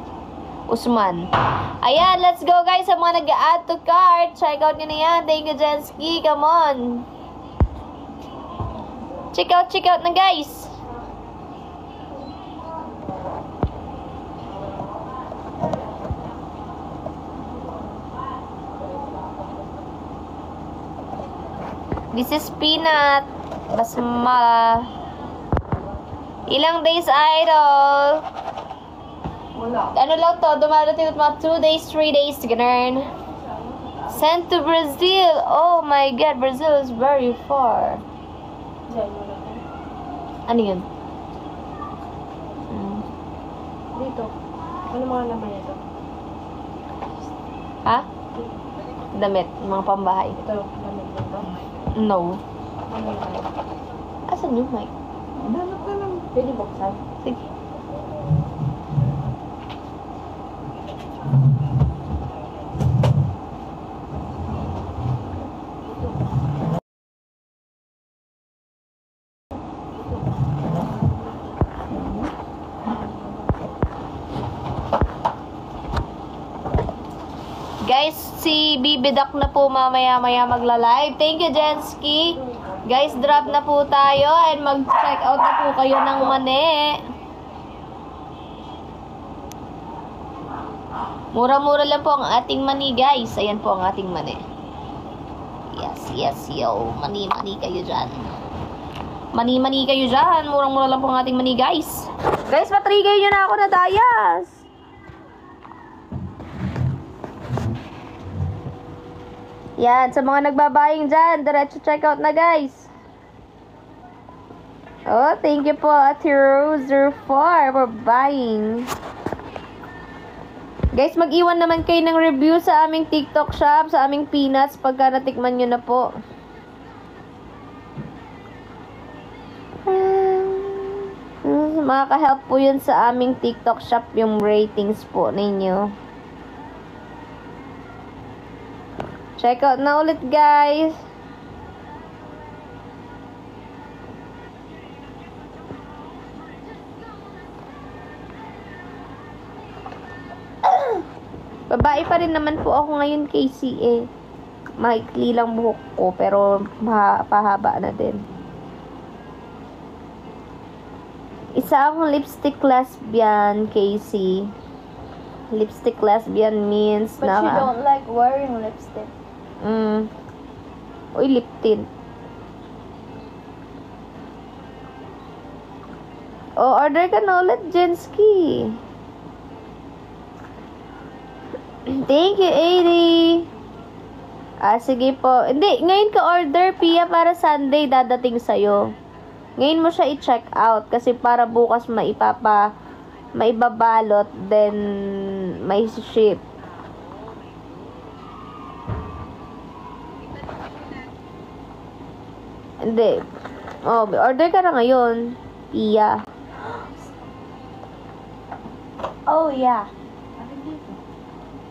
Ayan, let's go guys. Sa mga nag-add to cart, check out nyo na yan. Thank you, Jensky. Come on. Check out na guys. This is Peanut. Basmala. Ilang days, idol? Wala. Ano lang to? Dumarating at mga 2 days, 3 days. Ganun. Sent to Brazil. Oh my God, Brazil is very far. Diyan, wala. Ano yun? Dito. Ano mga laman nito? Ha? Damit. Mga pambahay. Ito, laman nito. No. Ano yan? Asan yung mic? Hanap ka lang. Pwede buksan? Sige. Guys, si Bibidak na po mamaya-maya magla-live. Thank you, Jensky. Guys, drop na po tayo and mag-check out na po kayo ng mani. Mura-mura lang po ang ating mani, guys. Ayan po ang ating mani. Yes, yes, yo. Mani-mani kayo dyan. Mani-mani kayo dyan. Murang-mura lang po ang ating mani, guys. Guys, matrigay nyo na ako na dayas. Yan, sa mga nagbabaying dyan, diretso check out na, guys. Oh, thank you po, Ate Rose04 for buying. Guys, mag-iwan naman kayo ng review sa aming TikTok shop, sa aming peanuts, pagka natikman nyo na po. Makaka-help po yun sa aming TikTok shop, yung ratings po ninyo. Check out na ulit, guys. Babae pa rin naman po ako ngayon, Casey, eh. Maikli lang buhok ko, pero pahaba na din. Isa akong lipstick lesbian, Casey. Lipstick lesbian means But you don't like wearing lipstick. Uy, lip tint. Oh, order ka na ulit, Jensky. Thank you, 80. Sige po. Hindi, ngayon ka order, Pia, para Sunday dadating sa'yo. Ngayon mo siya i-check out kasi para bukas maibabalot, then may ship. Hindi. Oh, order ka na ngayon, Pia. Oh, yeah.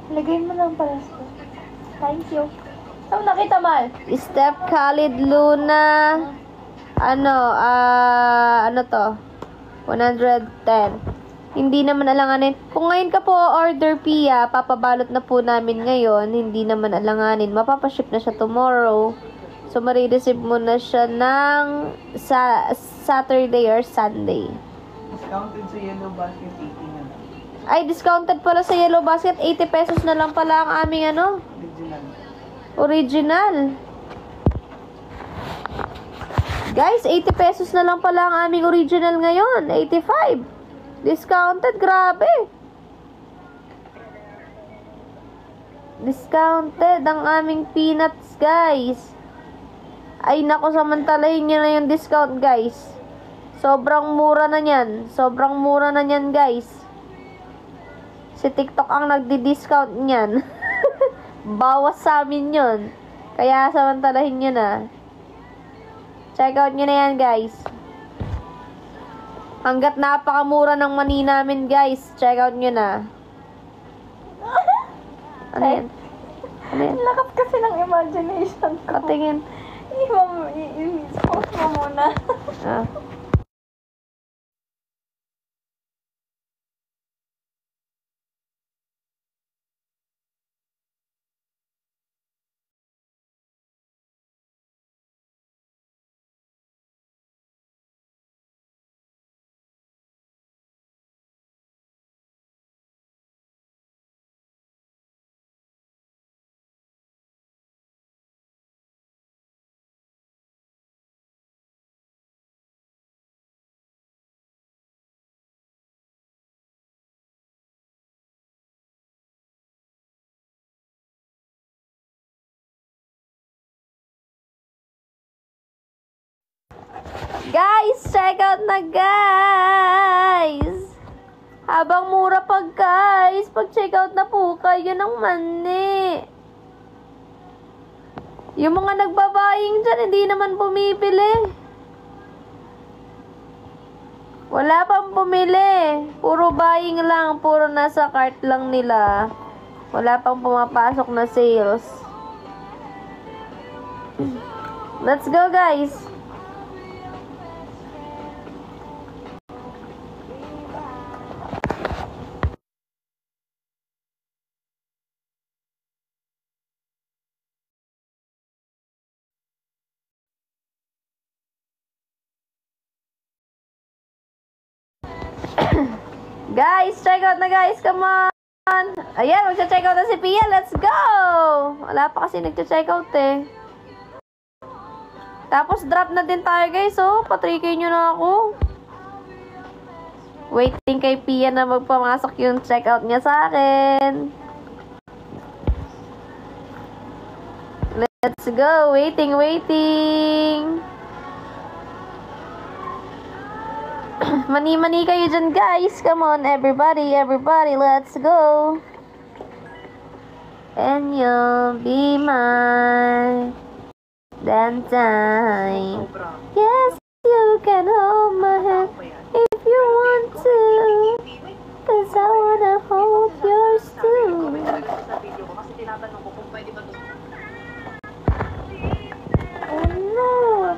Lagay mo lang pala sa... Thank you. Saan nakita, Mal? Steph Khalid Luna. Ano to? 110. Hindi naman alanganin. Kung ngayon ka po order, Pia, papabalot na po namin ngayon. Hindi naman alanganin. Mapapaship na siya tomorrow. So, marireceive mo na siya ng Saturday or Sunday. Discounted sa Yellow Basket 80 na lang. Ay, discounted pala sa Yellow Basket. 80 pesos na lang pala ang aming Original. original. Guys, 80 pesos na lang pala ang aming original ngayon. 85. Discounted, grabe. Discounted ang aming peanuts, guys. Ay, nako, samantalahin nyo na yung discount, guys. Sobrang mura na yan. Sobrang mura na yan, guys. Si TikTok ang nagdi-discount niyan. Bawas sa amin yun. Kaya samantalahin nyo na. Check out nyo na yan, guys. Hanggat napakamura ng mani namin, guys. Check out nyo na. Ano yan? Ano yan? Lakas kasi ng imagination ko. Patingin. I-post mo muna. Ah. Guys, check out na guys. Habang mura pa guys, pag-check out na po kayo ng mani. Yung mga nagbabaying dyan, hindi naman bumibili. Wala pang bumili. Puro buying lang, puro nasa cart lang nila. Wala pang pumapasok na sales. Let's go guys. Guys, check out na guys, come on. Ayan, magcha-check out na si Pia, let's go. Wala pa kasi nagcha-check out eh. Tapos drop na din tayo guys, oh. Pa-3K nyo na ako. Waiting kay Pia na magpamasok yung check out niya sa akin. Let's go, waiting. Mani-mani kayo dyan guys. Come on everybody, let's go. And you'll be mine that time. Yes, you can hold my hand if you want to, 'cause I wanna hold yours too. Oh no.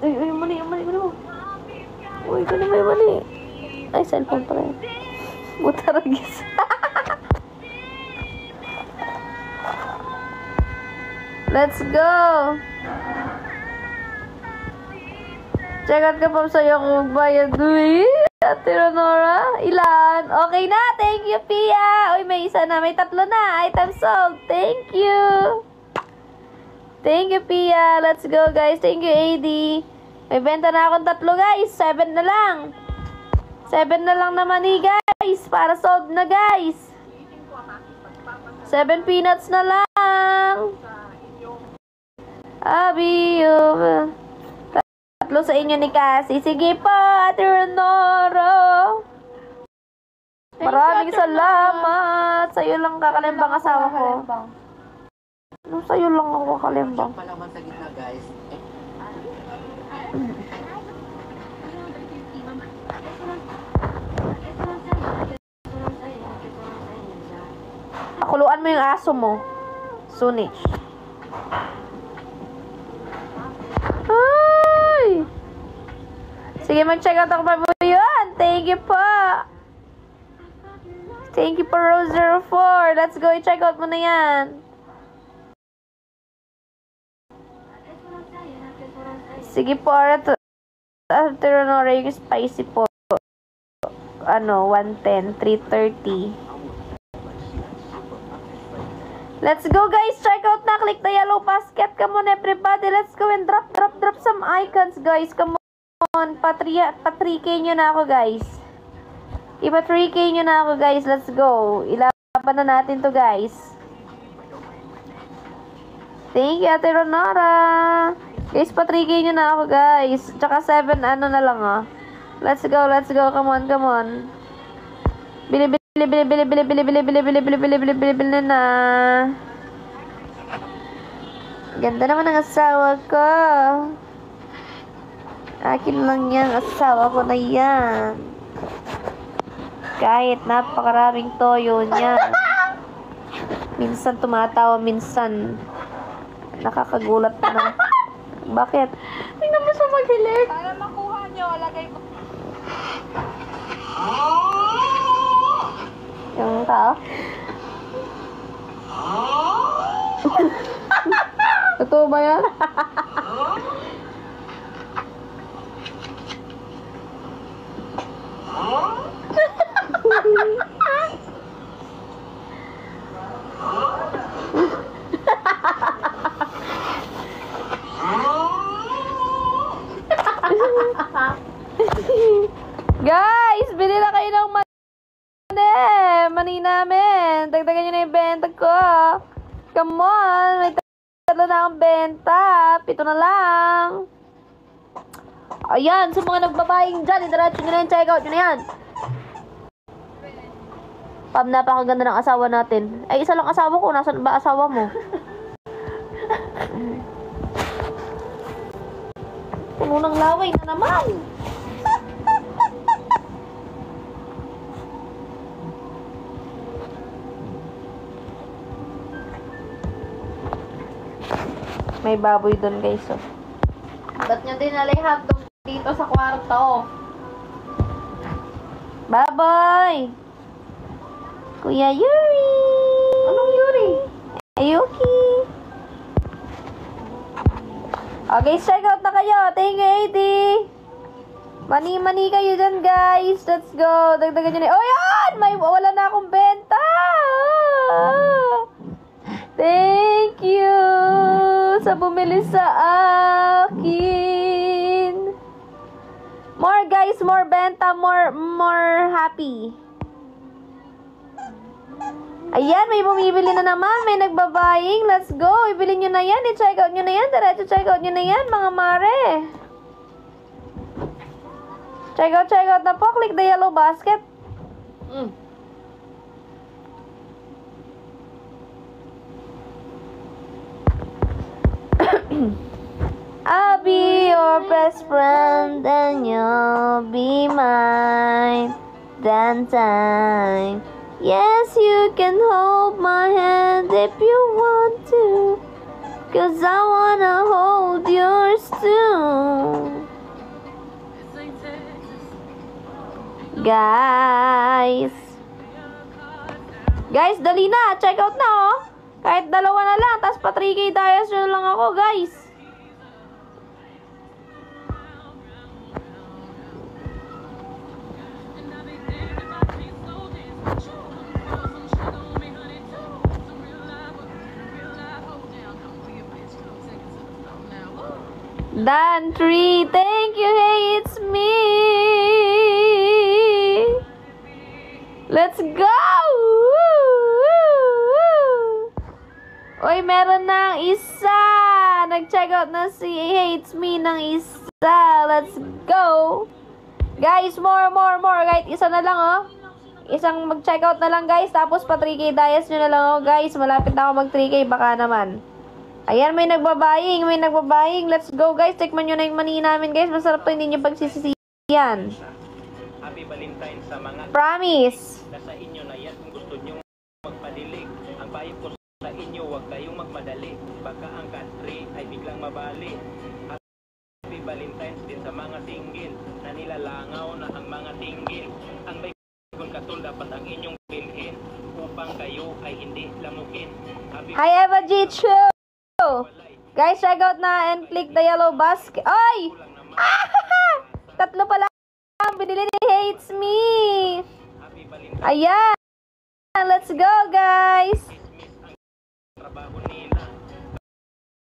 Ay, mali. Uy, ko na may mali. Ay, cellphone pa rin. Butaragis. Let's go! Check out ka pa sa'yo kung bayad. Uy, Ate Ronora. Ilan? Okay na. Thank you, Pia. Uy, may isa na. May 3 na. Item sold. Thank you. Thank you, Pia. Let's go, guys. Thank you, AD. May benta na akong 3, guys. 7 na lang. 7 na lang naman guys. Para sold na, guys. 7 peanuts na lang. Abi, 3 sa inyo ni Cassie. Sige pa, Ate Renoro. Maraming salamat. Sa'yo lang kakalimbang asawa ko. Sa'yo lang ako kakalimbang. Palaman sa gitna, guys. Pakuluan mo yung aso mo. Sunich. Ay! Sige, mag-check out ako pa po yun. Thank you po. Thank you po, Rose04. Let's go. I-check out mo na yan. Sige po, Ate Ronora, yung spicy po. 110, 330. Let's go guys, check out na, click the yellow basket. Come on everybody, let's go and drop some icons guys. Come on, pa-3K nyo na ako guys. Ipa-3K nyo na ako guys, let's go. Ilaban na natin to guys. Thank you, Ate Ronora. Guys, pa-3K nyo na ako guys. Tsaka 7, na lang Let's go, come on. Bili na. Ganda naman ang asawa ko. Akin lang yan, asawa ko na yan. Kahit napakaraming toyo niyan. Minsan tumatawa, minsan nakakagulat na. Bakit? Tingnan mo siya maghilig. Para makuha nyo, lagay ko. Yung tao? Totoo ba yan? Guys, bili na kayo ng mani namin. Dagdagan nyo na yung benta ko. Come on, may 3 na akong benta. 7 na lang. Ayan, sa mga nagbabaying dyan, idiretso nyo na yan, check out nyo na yan. Pam, napakaganda ng asawa natin. Ay, isa lang asawa ko. Nasaan ba asawa mo? Puno ng laway na naman. May baboy doon, guys. Oh. Ba't nyo dinala yung hotdog dito sa kwarto? Baboy! Kuya Yuri! Anong Yuri? Ayuki! Okay, check out na kayo. Thank you, 80. Mani-mani kayo dyan, guys. Let's go. Dagdagan nyo na. Oh, yan! Wala na akong benta. Thank you sa bumili sa akin. More, guys. More benta. More happy. Ayan, may bumibili na naman. May nagbabaying. Let's go. Ibili nyo na yan. I-check out nyo na yan. Diretso check out nyo na yan, mga mare. Check out na po. Click the yellow basket. I'll be your best friend and you'll be mine. Then time. Yes, you can hold my hand if you want to, 'cause I wanna hold yours too. Guys, dali na. Check out na, oh. Kahit dalawa na lang, tas pa 3K dias yun lang ako, guys. Dan 3, thank you. Hey, it's me. Let's go. Oy, meron ng isa. Nag-check out na si Hey, it's me ng isa. Let's go. Guys, more. Kahit isa na lang, oh. Isang mag-check out na lang, guys. Tapos pa 3K dias nyo na lang, oh, guys. Malapit na ako mag 3K, baka naman. Ayan, may nagbabaying. Let's go, guys. Tikman nyo na yung mani namin, guys. Masarap to, hindi nyo pagsisisiyan. Happy Valentine's sa mga Promise. nasa inyo na yan kung gusto nyo magpadilig. Ang payo ko sa inyo, huwag kayong magmadali. Baka ang country ay biglang mabali. Happy Valentine's din sa mga single na nilalangaw na ang mga tinggil. Ang may kung katul dapat ang inyong bilhin upang kayo ay hindi lamukin. Hi, Eva Jichu! Guys, check out na and click the yellow basket. Ay! Tatlo pala ang binili ni Hates Me. Ayan! Let's go, guys! Trabaho nila.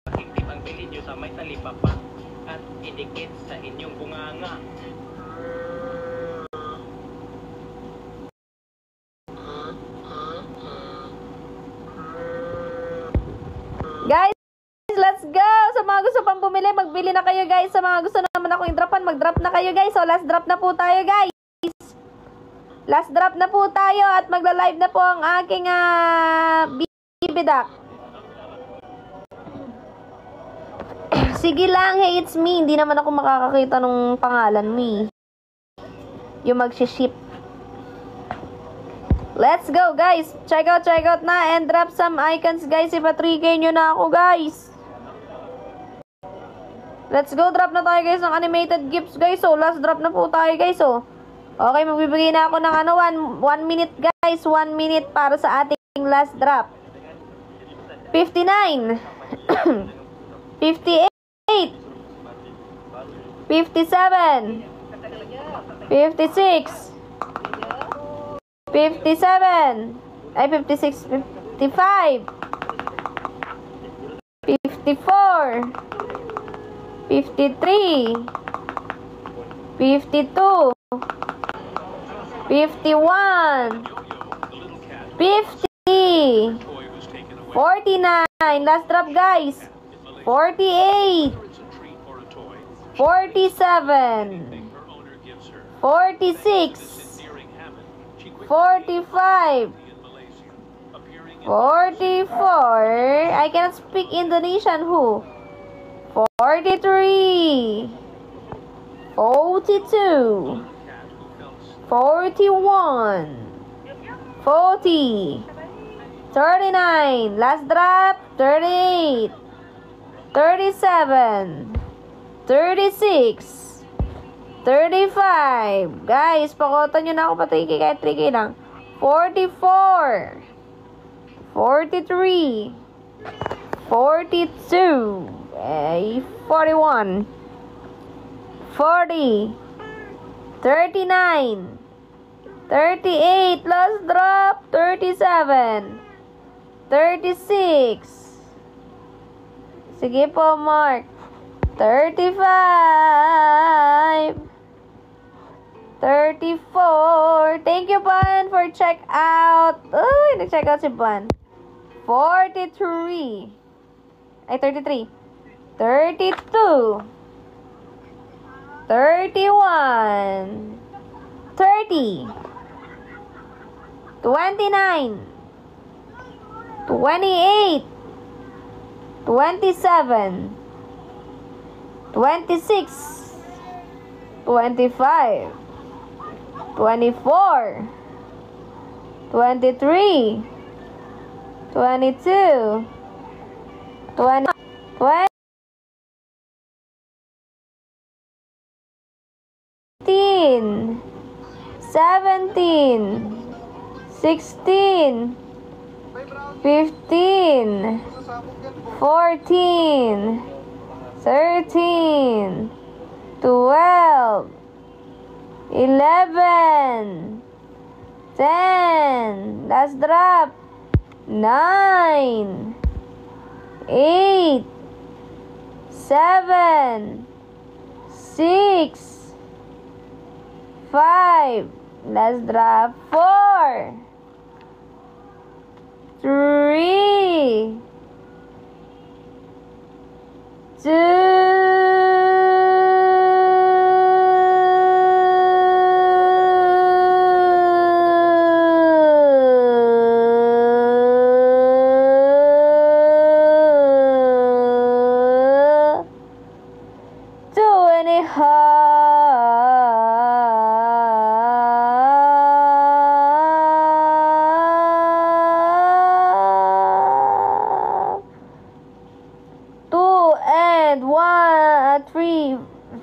Pakintip ang bilhin nyo sa may talipapa at idikit sa inyong bunganga. Guys, let's go! Sa mga gusto pang bumili, magbili na kayo, guys. Sa mga gusto naman akong i-dropan, mag-drop na kayo, guys. So, last drop na po tayo, guys. Last drop na po tayo at magla-live na po ang aking bibidak. Sige lang, hey, it's me. Hindi naman ako makakakita ng pangalan mo, eh. Yung mag-ship. Let's go, guys. Check out na and drop some icons, guys. Ipa 3K nyo na ako, guys. Let's go, drop na tayo, guys, ng animated gifts, guys. So, last drop na po tayo, guys. So, okay, magbibigay na ako ng 1 minute, guys. 1 minute para sa ating last drop. 59. 58. 57. 56. 57. Ay, 56. 55. 54. 53. 52. 51. 50. 49. Last drop, guys. 48. 47, 46, 45, 44. I cannot speak Indonesian. Who? 43, 42, 41, 40, 39. Last drop. 38, 37, 36, 35. Guys, pakotan nyo na ako pa 3K kahit 3K lang. 44, 43, 42, 41, 40, 39, 38, last drop, 37, 36. Sige po, Mark. 35, 34. Thank you, Ban, for check out. Uy, nag-check out si Ban. 43. Ay, 33. 32. 31. 30. 29. 28. 27. 26. 25. 24. 23. 22. 20. 17. 16. 15, 14, 13, 12, 11, 10, last drop, 9, 8, 7, 6, 5, last drop, 4, 3, 2,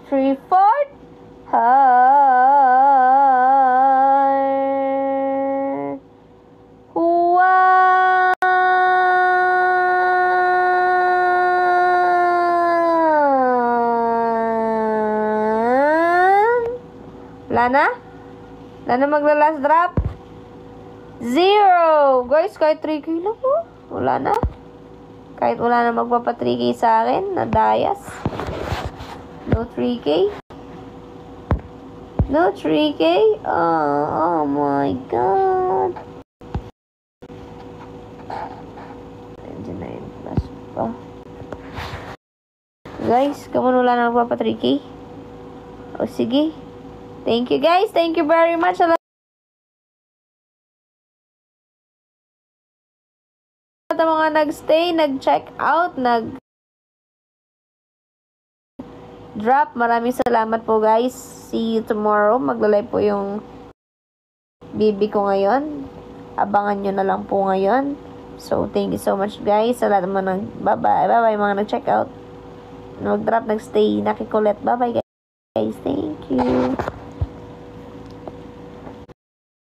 3/4 heart. 1. Wala na? Wala na magla-last drop? 0. Guys, kahit 3K lang po. Wala na. Kahit wala na magpapa 3K sa akin, nadayas. No 3K? No 3K? Oh my God. 29 plus pa. Guys, kamu wala na magpapa 3K? O sige. Thank you guys. Thank you very much. Sa mga nagstay, nag-check out, nag-drop. Maraming salamat po guys. See you tomorrow. Magla-live po yung bibi ko ngayon. Abangan nyo na lang po ngayon. So, thank you so much guys. Sa lahat naman bye-bye. Bye-bye mga nag-check out. Nag-drop, nag-stay, nakikulit. Bye-bye guys. Thank you.